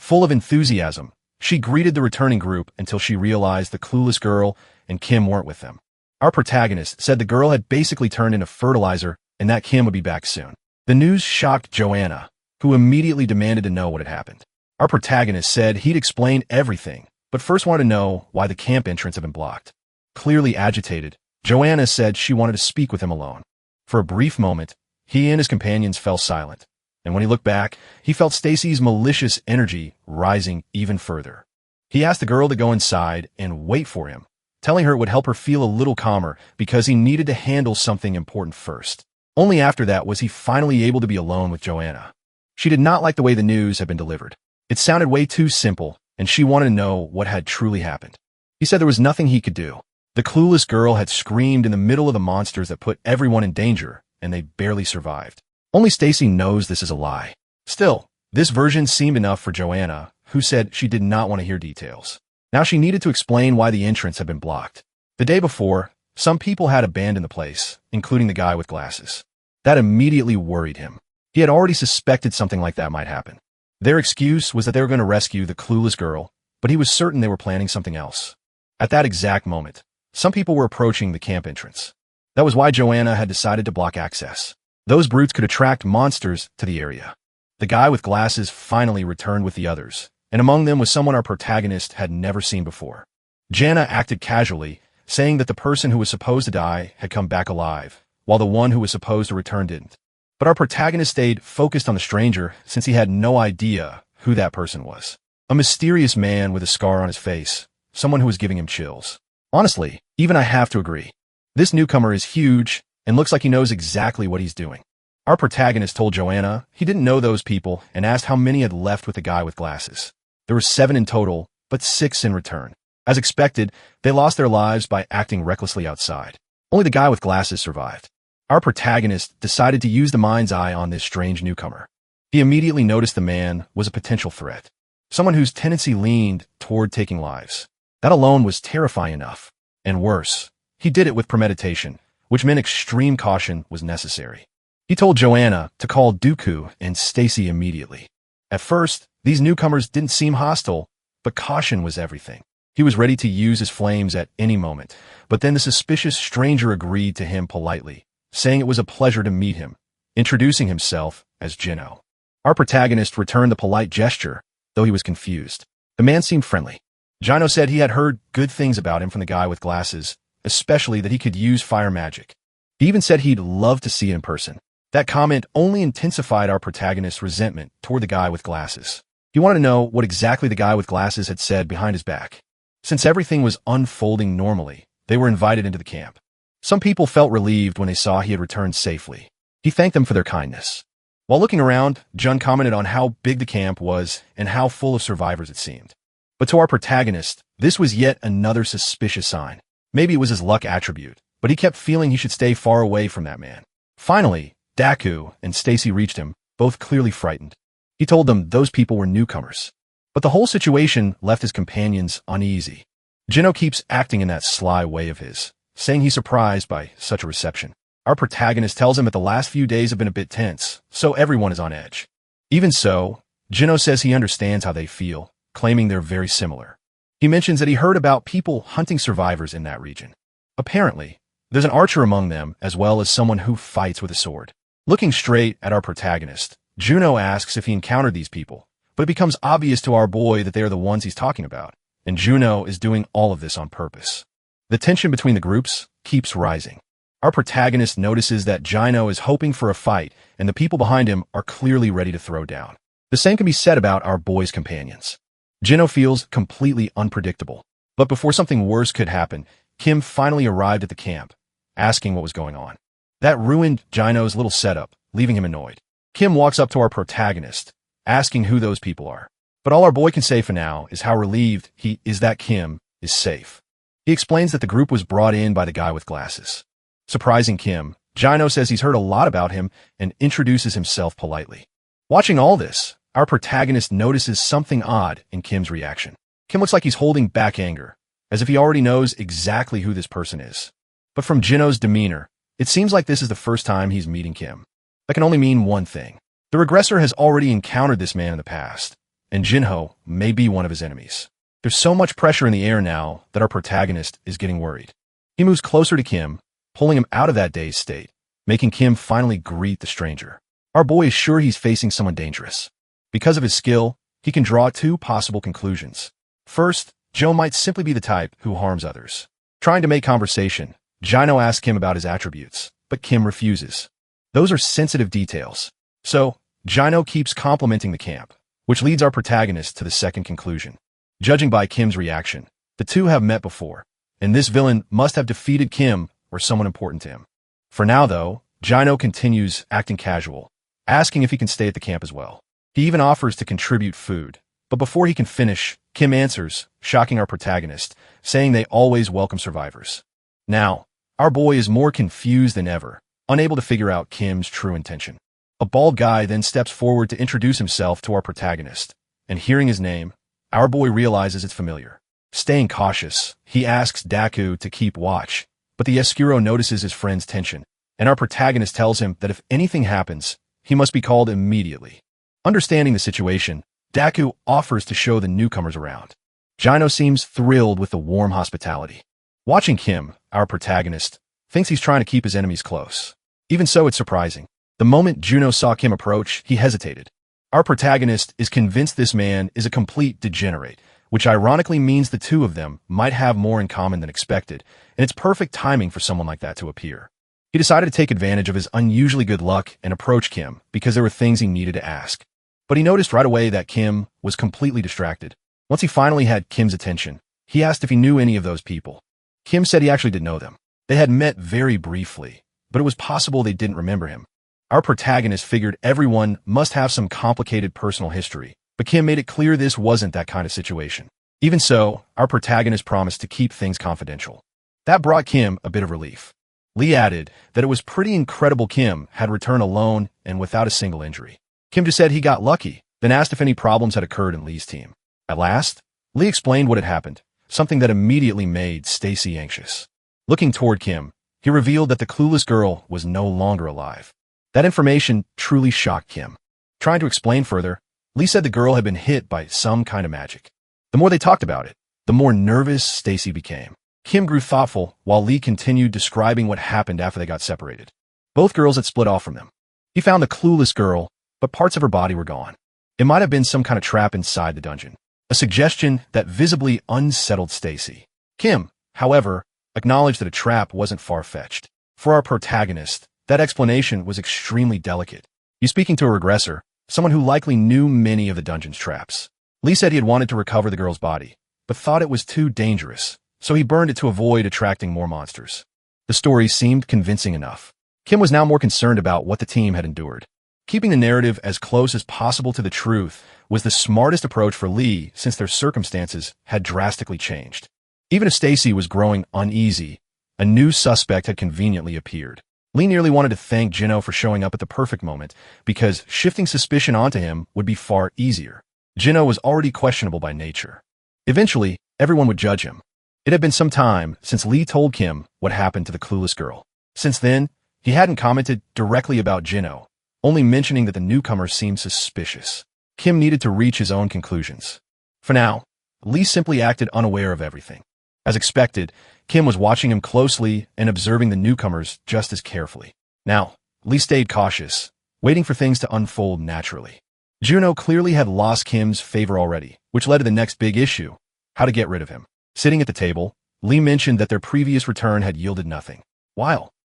Full of enthusiasm, she greeted the returning group until she realized the clueless girl and Kim weren't with them. Our protagonist said the girl had basically turned into fertilizer and that Kim would be back soon. The news shocked Joanna, who immediately demanded to know what had happened. Our protagonist said he'd explain everything, but first wanted to know why the camp entrance had been blocked. Clearly agitated, Joanna said she wanted to speak with him alone. For a brief moment, he and his companions fell silent, and when he looked back, he felt Stacy's malicious energy rising even further. He asked the girl to go inside and wait for him, telling her it would help her feel a little calmer because he needed to handle something important first. Only after that was he finally able to be alone with Joanna. She did not like the way the news had been delivered. It sounded way too simple, and she wanted to know what had truly happened. He said there was nothing he could do. The clueless girl had screamed in the middle of the monsters that put everyone in danger, and they barely survived. Only Stacy knows this is a lie. Still, this version seemed enough for Joanna, who said she did not want to hear details. Now she needed to explain why the entrance had been blocked. The day before, some people had abandoned the place, including the guy with glasses. That immediately worried him. He had already suspected something like that might happen. Their excuse was that they were going to rescue the clueless girl, but he was certain they were planning something else. At that exact moment, some people were approaching the camp entrance. That was why Joanna had decided to block access. Those brutes could attract monsters to the area. The guy with glasses finally returned with the others, and among them was someone our protagonist had never seen before. Jana acted casually, saying that the person who was supposed to die had come back alive, while the one who was supposed to return didn't. But our protagonist stayed focused on the stranger since he had no idea who that person was. A mysterious man with a scar on his face, someone who was giving him chills. Honestly, even I have to agree. This newcomer is huge and looks like he knows exactly what he's doing. Our protagonist told Joanna he didn't know those people and asked how many had left with the guy with glasses. There were 7 in total, but 6 in return. As expected, they lost their lives by acting recklessly outside. Only the guy with glasses survived. Our protagonist decided to use the mind's eye on this strange newcomer. He immediately noticed the man was a potential threat, someone whose tendency leaned toward taking lives. That alone was terrifying enough. And worse, he did it with premeditation, which meant extreme caution was necessary. He told Joanna to call Dooku and Stacy immediately. At first, these newcomers didn't seem hostile, but caution was everything. He was ready to use his flames at any moment, but then the suspicious stranger agreed to him politely, saying it was a pleasure to meet him, introducing himself as Jino. Our protagonist returned the polite gesture, though he was confused. The man seemed friendly. Jino said he had heard good things about him from the guy with glasses, especially that he could use fire magic. He even said he'd love to see it in person. That comment only intensified our protagonist's resentment toward the guy with glasses. He wanted to know what exactly the guy with glasses had said behind his back. Since everything was unfolding normally, they were invited into the camp. Some people felt relieved when they saw he had returned safely. He thanked them for their kindness. While looking around, Jun commented on how big the camp was and how full of survivors it seemed. But to our protagonist, this was yet another suspicious sign. Maybe it was his luck attribute, but he kept feeling he should stay far away from that man. Finally, Deku and Stacy reached him, both clearly frightened. He told them those people were newcomers. But the whole situation left his companions uneasy. Jino keeps acting in that sly way of his, saying he's surprised by such a reception. Our protagonist tells him that the last few days have been a bit tense, so everyone is on edge. Even so, Jino says he understands how they feel, claiming they're very similar. He mentions that he heard about people hunting survivors in that region. Apparently, there's an archer among them as well as someone who fights with a sword. Looking straight at our protagonist, Juno asks if he encountered these people, but it becomes obvious to our boy that they are the ones he's talking about. and Juno is doing all of this on purpose. The tension between the groups keeps rising. Our protagonist notices that Jino is hoping for a fight, and the people behind him are clearly ready to throw down. The same can be said about our boy's companions. Jino feels completely unpredictable. But before something worse could happen, Kim finally arrived at the camp, asking what was going on. That ruined Jino's little setup, leaving him annoyed. Kim walks up to our protagonist, asking who those people are. But all our boy can say for now is how relieved he is that Kim is safe. He explains that the group was brought in by the guy with glasses. Surprising Kim, Jino says he's heard a lot about him and introduces himself politely. Watching all this, our protagonist notices something odd in Kim's reaction. Kim looks like he's holding back anger, as if he already knows exactly who this person is. But from Jino's demeanor, it seems like this is the first time he's meeting Kim. That can only mean one thing. The regressor has already encountered this man in the past, and Jinho may be one of his enemies. There's so much pressure in the air now that our protagonist is getting worried. He moves closer to Kim, pulling him out of that dazed state, making Kim finally greet the stranger. Our boy is sure he's facing someone dangerous. Because of his skill, he can draw two possible conclusions. First, Joe might simply be the type who harms others. Trying to make conversation, Jino asks Kim about his attributes, but Kim refuses. Those are sensitive details. So, Jino keeps complimenting the camp, which leads our protagonist to the second conclusion. Judging by Kim's reaction, the two have met before, and this villain must have defeated Kim or someone important to him. For now, though, Jino continues acting casual, asking if he can stay at the camp as well. He even offers to contribute food, but before he can finish, Kim answers, shocking our protagonist, saying they always welcome survivors. Now, our boy is more confused than ever, unable to figure out Kim's true intention. A bald guy then steps forward to introduce himself to our protagonist, and hearing his name, our boy realizes it's familiar. Staying cautious, he asks Daku to keep watch, but the Yeskiro notices his friend's tension, and our protagonist tells him that if anything happens, he must be called immediately. Understanding the situation, Daku offers to show the newcomers around. Jino seems thrilled with the warm hospitality. Watching Kim, our protagonist, thinks he's trying to keep his enemies close. Even so, it's surprising. The moment Juno saw Kim approach, he hesitated. Our protagonist is convinced this man is a complete degenerate, which ironically means the two of them might have more in common than expected, and it's perfect timing for someone like that to appear. He decided to take advantage of his unusually good luck and approach Kim because there were things he needed to ask. But he noticed right away that Kim was completely distracted. Once he finally had Kim's attention, he asked if he knew any of those people. Kim said he actually didn't know them. They had met very briefly, but it was possible they didn't remember him. Our protagonist figured everyone must have some complicated personal history, but Kim made it clear this wasn't that kind of situation. Even so, our protagonist promised to keep things confidential. That brought Kim a bit of relief. Lee added that it was pretty incredible Kim had returned alone and without a single injury. Kim just said he got lucky, then asked if any problems had occurred in Lee's team. At last, Lee explained what had happened, something that immediately made Stacy anxious. Looking toward Kim, he revealed that the clueless girl was no longer alive. That information truly shocked Kim. Trying to explain further, Lee said the girl had been hit by some kind of magic. The more they talked about it, the more nervous Stacy became. Kim grew thoughtful while Lee continued describing what happened after they got separated. Both girls had split off from them. He found the clueless girl, but parts of her body were gone. It might have been some kind of trap inside the dungeon, a suggestion that visibly unsettled Stacy. Kim, however, acknowledged that a trap wasn't far-fetched. For our protagonist, that explanation was extremely delicate. He's speaking to a regressor, someone who likely knew many of the dungeon's traps. Lee said he had wanted to recover the girl's body, but thought it was too dangerous, so he burned it to avoid attracting more monsters. The story seemed convincing enough. Kim was now more concerned about what the team had endured. Keeping the narrative as close as possible to the truth was the smartest approach for Lee since their circumstances had drastically changed. Even if Stacy was growing uneasy, a new suspect had conveniently appeared. Lee nearly wanted to thank Jinho for showing up at the perfect moment, because shifting suspicion onto him would be far easier. Jinho was already questionable by nature. Eventually, everyone would judge him. It had been some time since Lee told Kim what happened to the clueless girl. Since then, he hadn't commented directly about Jinho, only mentioning that the newcomer seemed suspicious. Kim needed to reach his own conclusions. For now, Lee simply acted unaware of everything. As expected, Kim was watching him closely and observing the newcomers just as carefully. Now, Lee stayed cautious, waiting for things to unfold naturally. Juno clearly had lost Kim's favor already, which led to the next big issue. how to get rid of him. Sitting at the table, Lee mentioned that their previous return had yielded nothing. While